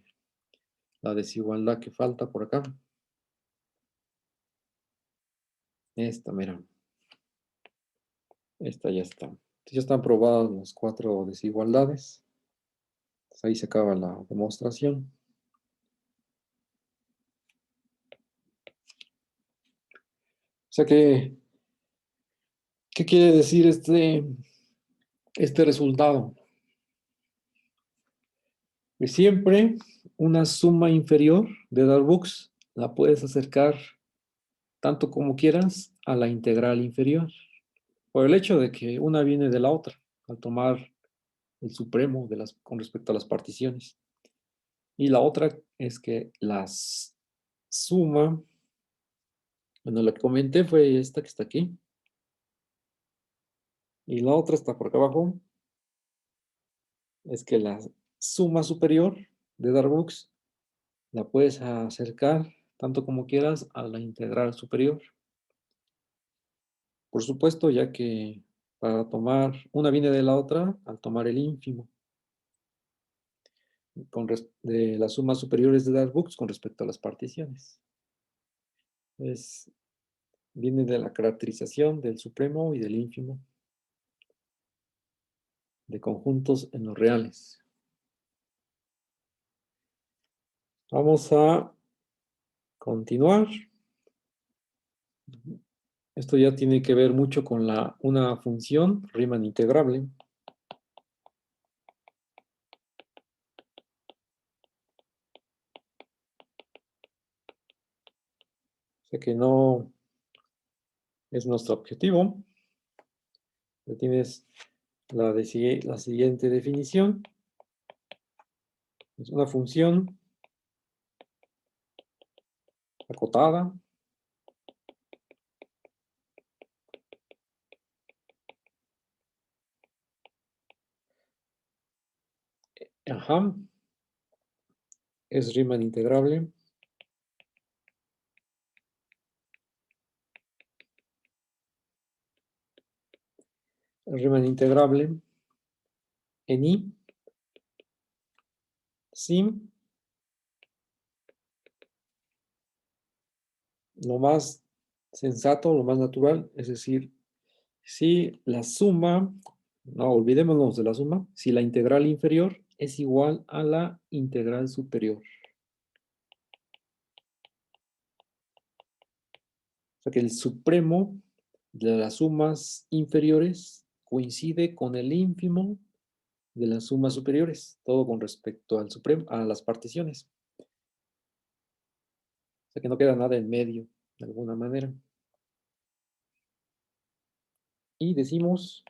la desigualdad que falta por acá. Esta, mira. Esta ya está. Ya están probadas las 4 desigualdades. Entonces ahí se acaba la demostración. O sea que, ¿qué quiere decir este resultado? Que siempre una suma inferior de Darboux la puedes acercar tanto como quieras a la integral inferior, por el hecho de que una viene de la otra, al tomar el supremo con respecto a las particiones. Y la otra es que la suma, bueno, la que comenté fue esta que está aquí, y la otra está por acá abajo, es que la suma superior de Darboux la puedes acercar tanto como quieras a la integral superior. Por supuesto, ya que para tomar, una viene de la otra al tomar el ínfimo de las sumas superiores de Darboux con respecto a las particiones. Viene de la caracterización del supremo y del ínfimo de conjuntos en los reales. Vamos a continuar. Esto ya tiene que ver mucho con una función Riemann integrable. O sea que no es nuestro objetivo. Ya tienes la siguiente definición. Es una función acotada ajá, es Riemann integrable. Riemann integrable en I, sin lo más sensato, lo más natural, es decir, si la suma, no olvidémonos de la suma, si la integral inferior es igual a la integral superior. O sea que el supremo de las sumas inferiores coincide con el ínfimo de las sumas superiores, todo con respecto al supremo, a las particiones. O sea que no queda nada en medio, de alguna manera. Y decimos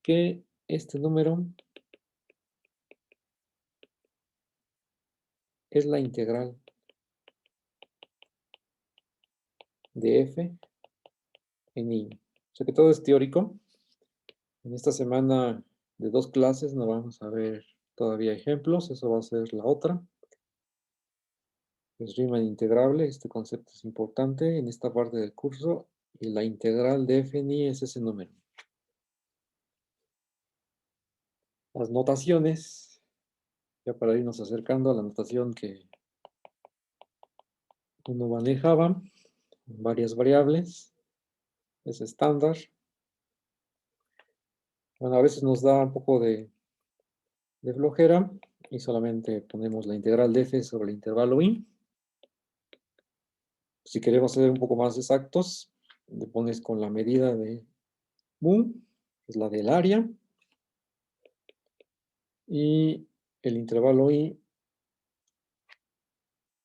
que este número es la integral de f en i. O sea que todo es teórico. En esta semana de 2 clases no vamos a ver todavía ejemplos, eso va a ser la otra. Es Riemann integrable, este concepto es importante en esta parte del curso, y la integral de f en i es ese número. Las notaciones, ya para irnos acercando a la notación que uno manejaba, varias variables, es estándar. Bueno, a veces nos da un poco de flojera y solamente ponemos la integral de f sobre el intervalo i. Si queremos ser un poco más exactos, le pones con la medida de mu, que es la del área, y el intervalo i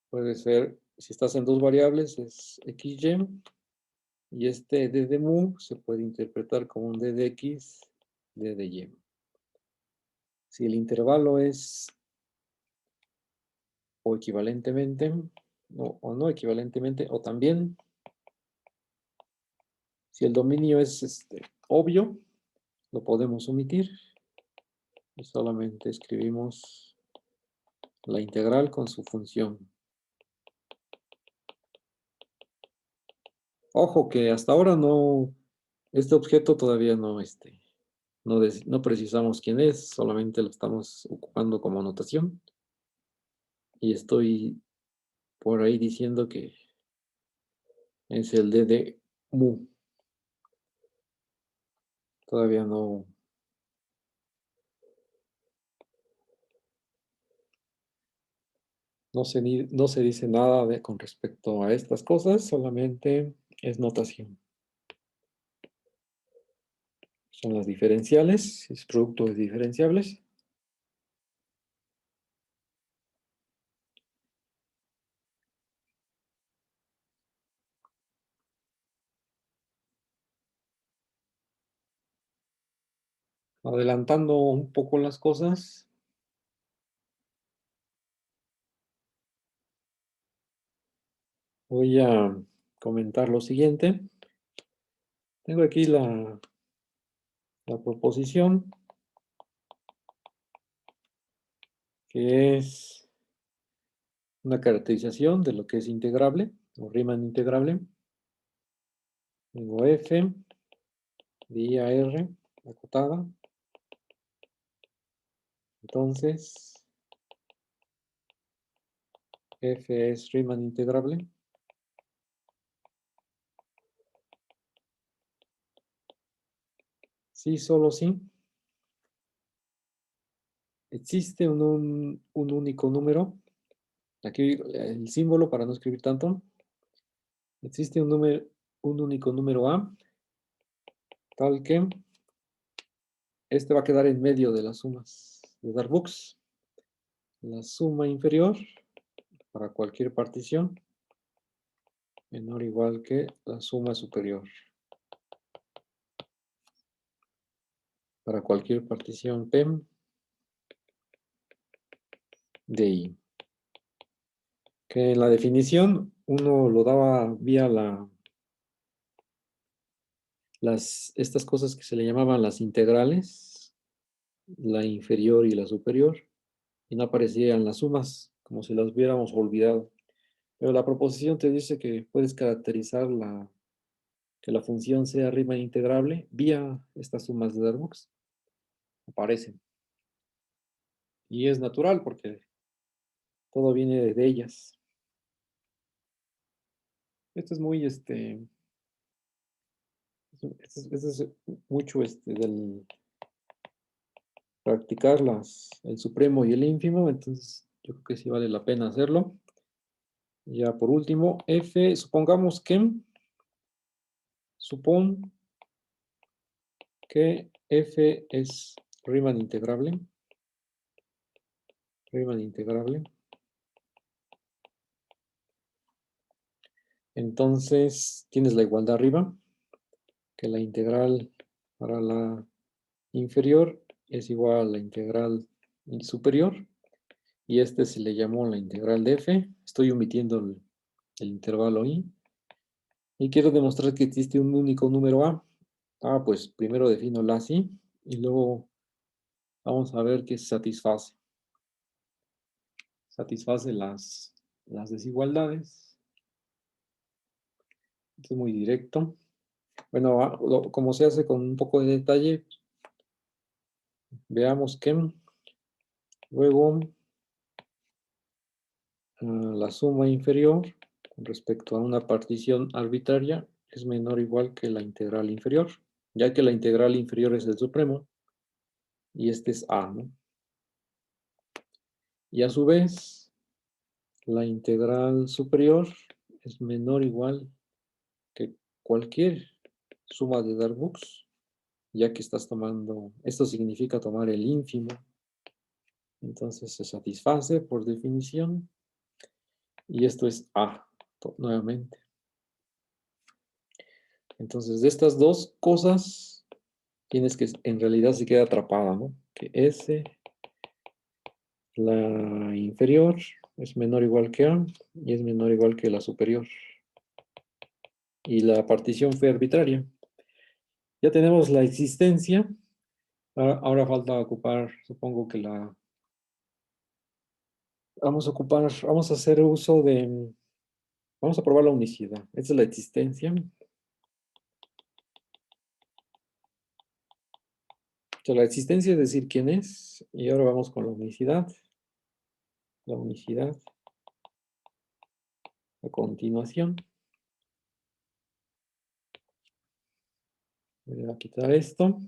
puede ser, si estás en 2 variables, es xy, y este d de mu se puede interpretar como un d de x, d de y. Si el intervalo es o equivalentemente, o no equivalentemente, o también, si el dominio es obvio, lo podemos omitir y solamente escribimos la integral con su función. Ojo que hasta ahora no, este objeto todavía no, no precisamos quién es, solamente lo estamos ocupando como notación. Y estoy por ahí diciendo que es el d de mu. Todavía no, no se dice nada con respecto a estas cosas, solamente es notación. Son las diferenciales, es producto de diferenciables. Adelantando un poco las cosas, voy a comentar lo siguiente. Tengo aquí la proposición, que es una caracterización de lo que es integrable, o Riemann integrable. Tengo f de i a r acotada. Entonces, f es Riemann integrable. Sí, solo sí. Existe un único número. Aquí el símbolo para no escribir tanto. Existe un único número A, tal que este va a quedar en medio de las sumas de Darboux. La suma inferior para cualquier partición menor o igual que la suma superior. Para cualquier partición P de I. Que en la definición uno lo daba vía estas cosas que se le llamaban las integrales, la inferior y la superior, y no aparecían las sumas, como si las hubiéramos olvidado. Pero la proposición te dice que puedes caracterizar que la función sea Riemann integrable vía estas sumas de Darboux. Aparecen. Y es natural porque todo viene de ellas. Esto es muy, esto es mucho del practicar el supremo y el ínfimo, entonces yo creo que sí vale la pena hacerlo. Ya por último, f, supongamos que f es Riemann integrable. Riemann integrable. Entonces tienes la igualdad arriba, que la integral para la inferior es igual a la integral superior. Y este se le llamó la integral de f. Estoy omitiendo el intervalo i. Y quiero demostrar que existe un único número a. Pues primero defino la así. Y luego vamos a ver qué satisface. Satisface las desigualdades. Esto es muy directo. Bueno, como se hace con un poco de detalle, veamos que luego la suma inferior con respecto a una partición arbitraria es menor o igual que la integral inferior, ya que la integral inferior es el supremo y este es a, ¿no? Y a su vez, la integral superior es menor o igual que cualquier suma de Darboux, ya que estás tomando, esto significa tomar el ínfimo, entonces se satisface por definición, y esto es a, nuevamente. Entonces, de estas dos cosas, tienes que, en realidad se queda atrapada, ¿no? Que S, la inferior, es menor o igual que A, y es menor o igual que la superior. Y la partición fue arbitraria. Ya tenemos la existencia. Ahora falta ocupar, supongo que la... vamos a hacer uso de... Vamos a probar la unicidad. Esta es la existencia. O sea, la existencia es decir quién es. Y ahora vamos con la unicidad. La unicidad. A continuación. Voy a quitar esto.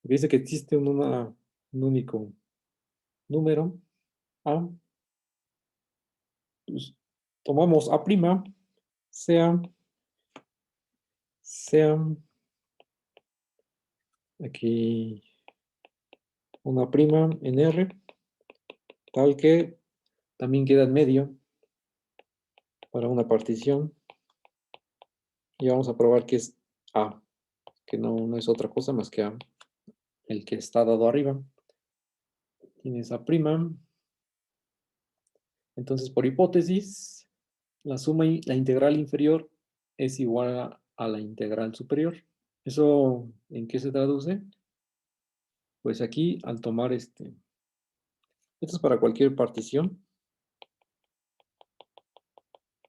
Dice que existe un único número. A. Pues, tomamos A', sea aquí una prima en R, tal que también queda en medio para una partición. Y vamos a probar que es A, que no es otra cosa más que A, el que está dado arriba. Tienes A'. Entonces, por hipótesis, la suma y la integral inferior es igual a la integral superior. ¿Eso en qué se traduce? Pues aquí, al tomar esto es para cualquier partición.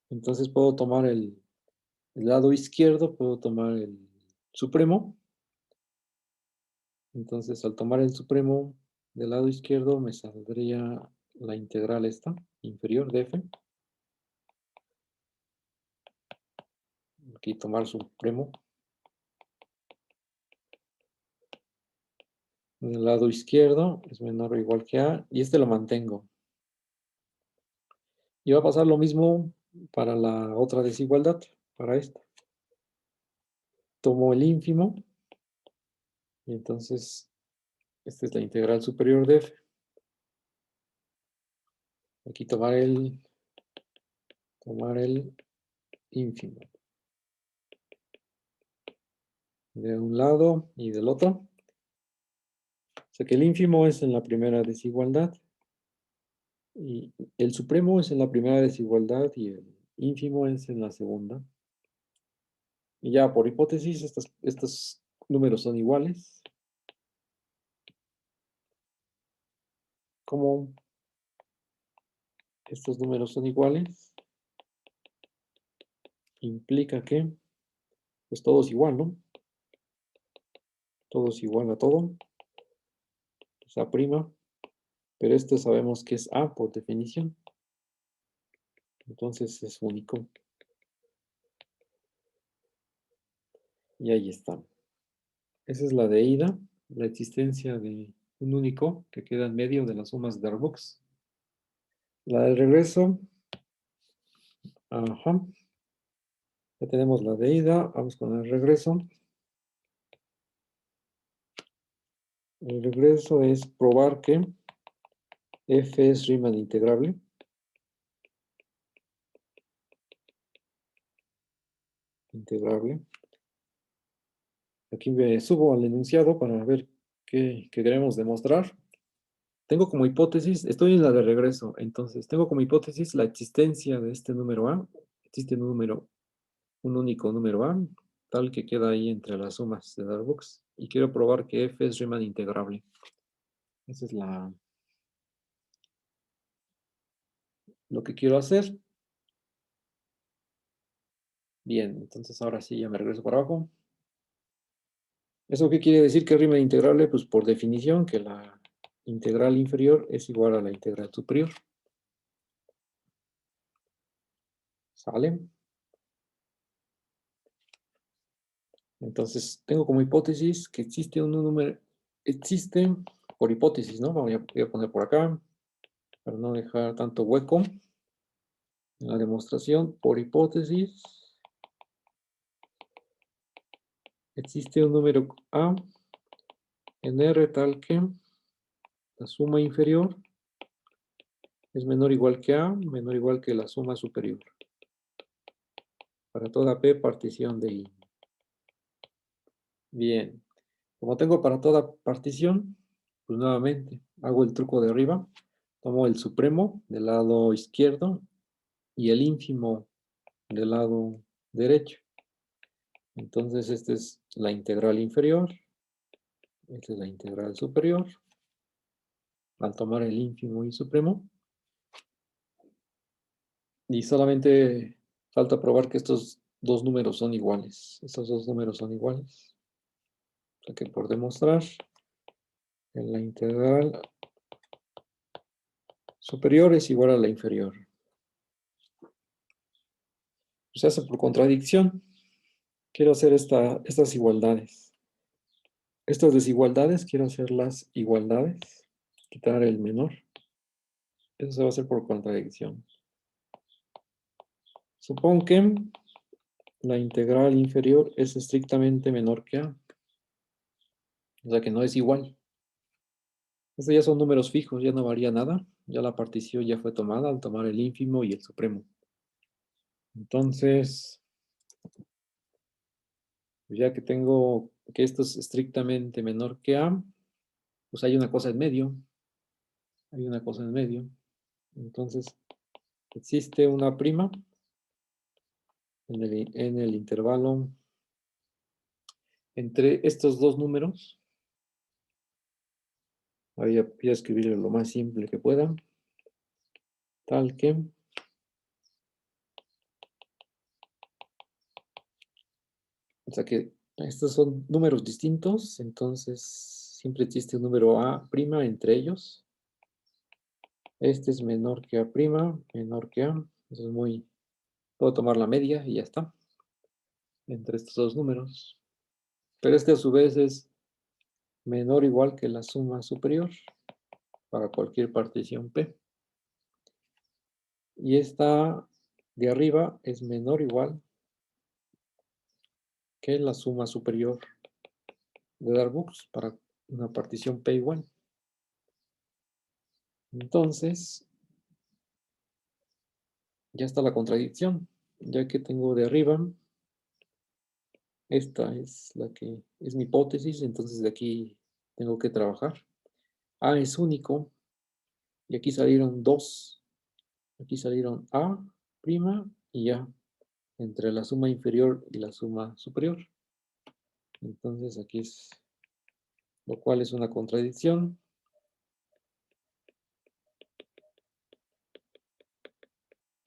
Entonces puedo tomar el lado izquierdo, puedo tomar el supremo. Entonces, al tomar el supremo del lado izquierdo, me saldría la integral esta, inferior de f. Aquí tomar supremo. Del lado izquierdo es menor o igual que a, y este lo mantengo. Y va a pasar lo mismo para la otra desigualdad, para esta. Tomo el ínfimo, y entonces esta es la integral superior de f. Aquí tomar el ínfimo. De un lado y del otro. O sea que el ínfimo es en la primera desigualdad. Y el supremo es en la primera desigualdad y el ínfimo es en la segunda. Y ya por hipótesis, estos números son iguales. Como estos números son iguales, implica que pues todo es igual, ¿no? Todo es igual a todo. Es A', pero esto sabemos que es A por definición. Entonces es único. Y ahí está. Esa es la de ida, la existencia de un único que queda en medio de las sumas de Darboux. La del regreso, ajá. Ya tenemos la de ida, vamos con el regreso. El regreso es probar que f es Riemann integrable. Integrable. Aquí me subo al enunciado para ver que queremos demostrar. Tengo como hipótesis, estoy en la de regreso, entonces tengo como hipótesis la existencia de este número A. Existe un único número A, tal que queda ahí entre las sumas de Darboux. Y quiero probar que f es Riemann integrable. Esa es lo que quiero hacer. Bien, entonces ahora sí ya me regreso para abajo. ¿Eso qué quiere decir que es Riemann integrable? Pues por definición que la integral inferior es igual a la integral superior. ¿Sale? Entonces tengo como hipótesis que existe un número, existe por hipótesis, ¿no? Voy a poner por acá, para no dejar tanto hueco en la demostración. Por hipótesis, existe un número A en R tal que la suma inferior es menor o igual que A, menor o igual que la suma superior. Para toda P partición de I. Bien. Como tengo para toda partición, pues nuevamente hago el truco de arriba. Tomo el supremo del lado izquierdo y el ínfimo del lado derecho. Entonces, esta es la integral inferior. Esta es la integral superior. Al tomar el ínfimo y supremo. Y solamente falta probar que estos dos números son iguales. Estos dos números son iguales. O sea que por demostrar que la integral superior es igual a la inferior. Se hace por contradicción. Quiero hacer estas igualdades. Estas desigualdades quiero hacerlas igualdades. Quitar el menor. Eso se va a hacer por contradicción. Supongo que la integral inferior es estrictamente menor que A. O sea que no es igual. Estos ya son números fijos, ya no varía nada. Ya la partición ya fue tomada al tomar el ínfimo y el supremo. Entonces, ya que tengo que esto es estrictamente menor que A, pues hay una cosa en medio. Hay una cosa en medio. Entonces, existe una prima en el intervalo entre estos dos números. Voy a escribirlo lo más simple que pueda. Tal que o sea que estos son números distintos, entonces siempre existe un número A' entre ellos. Este es menor que A', menor que A. Eso es puedo tomar la media y ya está. Entre estos dos números. Pero este a su vez es menor o igual que la suma superior para cualquier partición P. Y esta de arriba es menor o igual que la suma superior de Darboux para una partición P igual. Entonces, ya está la contradicción, ya que tengo de arriba, esta es la que es mi hipótesis, entonces de aquí tengo que trabajar. A es único, y aquí salieron dos, aquí salieron A' y A, entre la suma inferior y la suma superior. Entonces aquí es, lo cual es una contradicción.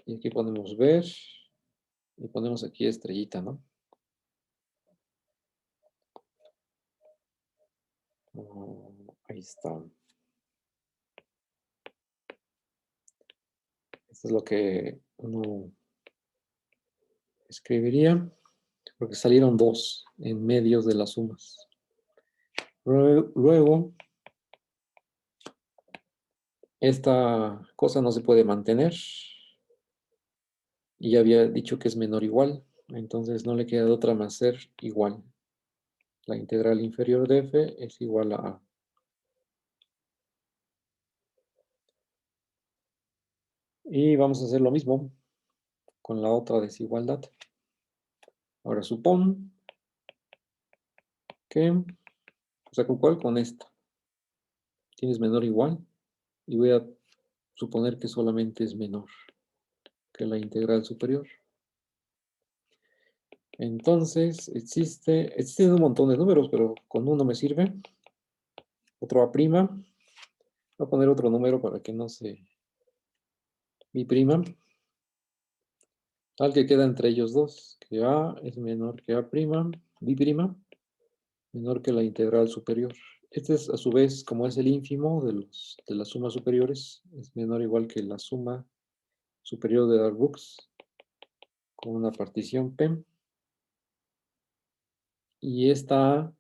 Y aquí podemos ver, y ponemos aquí estrellita, ¿no? Ahí está. Esto es lo que uno escribiría, porque salieron dos en medio de las sumas. Luego, esta cosa no se puede mantener. Y ya había dicho que es menor o igual. Entonces no le queda de otra más ser igual. La integral inferior de f es igual a A. Y vamos a hacer lo mismo con la otra desigualdad. Ahora supón que, o sea, ¿con cuál? Con esta. tienes menor o igual, y voy a suponer que solamente es menor que la integral superior. Entonces, existen un montón de números, pero con uno me sirve. Otro A'. Voy a poner otro número para que no se mi prima. Tal que queda entre ellos dos, que A es menor que A', B', menor que la integral superior. Este es, a su vez, como es el ínfimo de las sumas superiores, es menor o igual que la suma superior de Darboux con una partición P. Y esta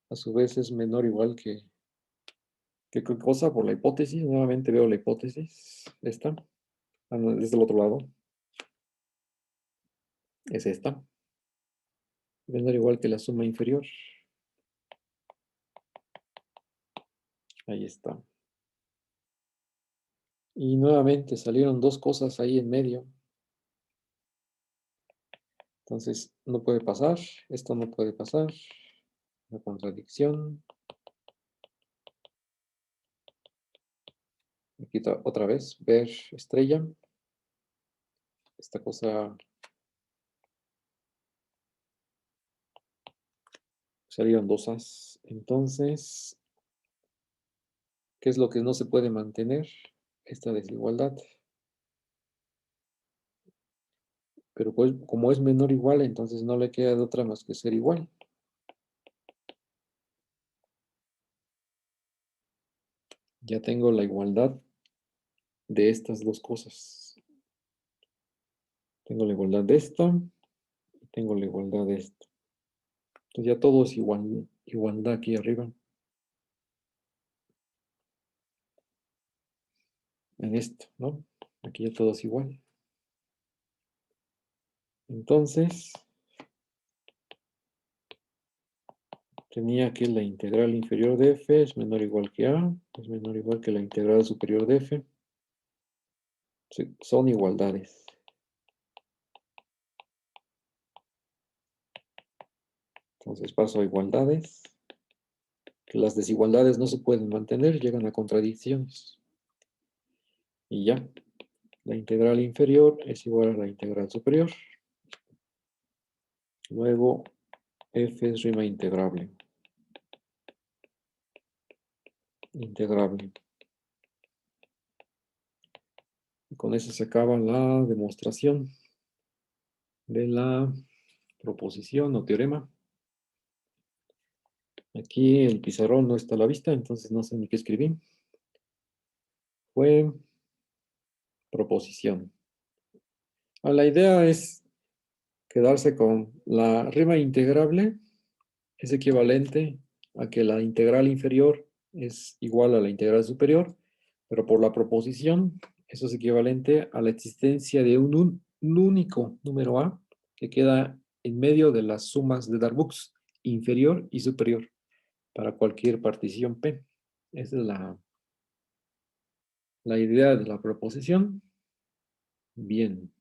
a su vez, es menor o igual que ¿qué cosa? Por la hipótesis. Nuevamente veo la hipótesis. Esta. Ah, no, desde el otro lado. Es esta. Menor o igual que la suma inferior. Ahí está. Y nuevamente salieron dos cosas ahí en medio. Entonces, no puede pasar. Esto no puede pasar. La contradicción. Aquí otra vez. Ver estrella. Esta cosa. Salieron dos as. Entonces, ¿qué es lo que no se puede mantener? Esta desigualdad. Pero pues, como es menor o igual, entonces no le queda de otra más que ser igual. Ya tengo la igualdad de estas dos cosas. Tengo la igualdad de esta y tengo la igualdad de esto. Entonces ya todo es igualdad aquí arriba. En esto, ¿no? Aquí ya todo es igual. Entonces, tenía que la integral inferior de f es menor o igual que a, es menor o igual que la integral superior de f. Sí, son igualdades. Entonces paso a igualdades. Las desigualdades no se pueden mantener, llegan a contradicciones. Y ya, la integral inferior es igual a la integral superior. Luego, f es rima integrable. Integrable. Y con eso se acaba la demostración de la proposición o teorema. Aquí el pizarrón no está a la vista, entonces no sé ni qué escribí. Fue proposición. La idea es quedarse con la rima integrable, es equivalente a que la integral inferior es igual a la integral superior, pero por la proposición, eso es equivalente a la existencia de un único número A que queda en medio de las sumas de Darboux, inferior y superior, para cualquier partición P. Esa es la idea de la proposición. Bien.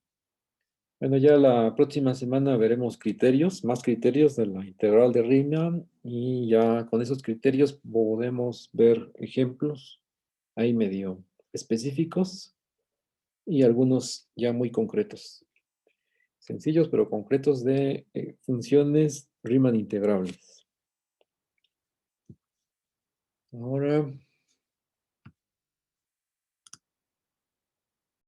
Bueno, ya la próxima semana veremos criterios, más criterios de la integral de Riemann, y ya con esos criterios podemos ver ejemplos ahí medio específicos y algunos ya muy concretos. Sencillos pero concretos de funciones Riemann integrables. Ahora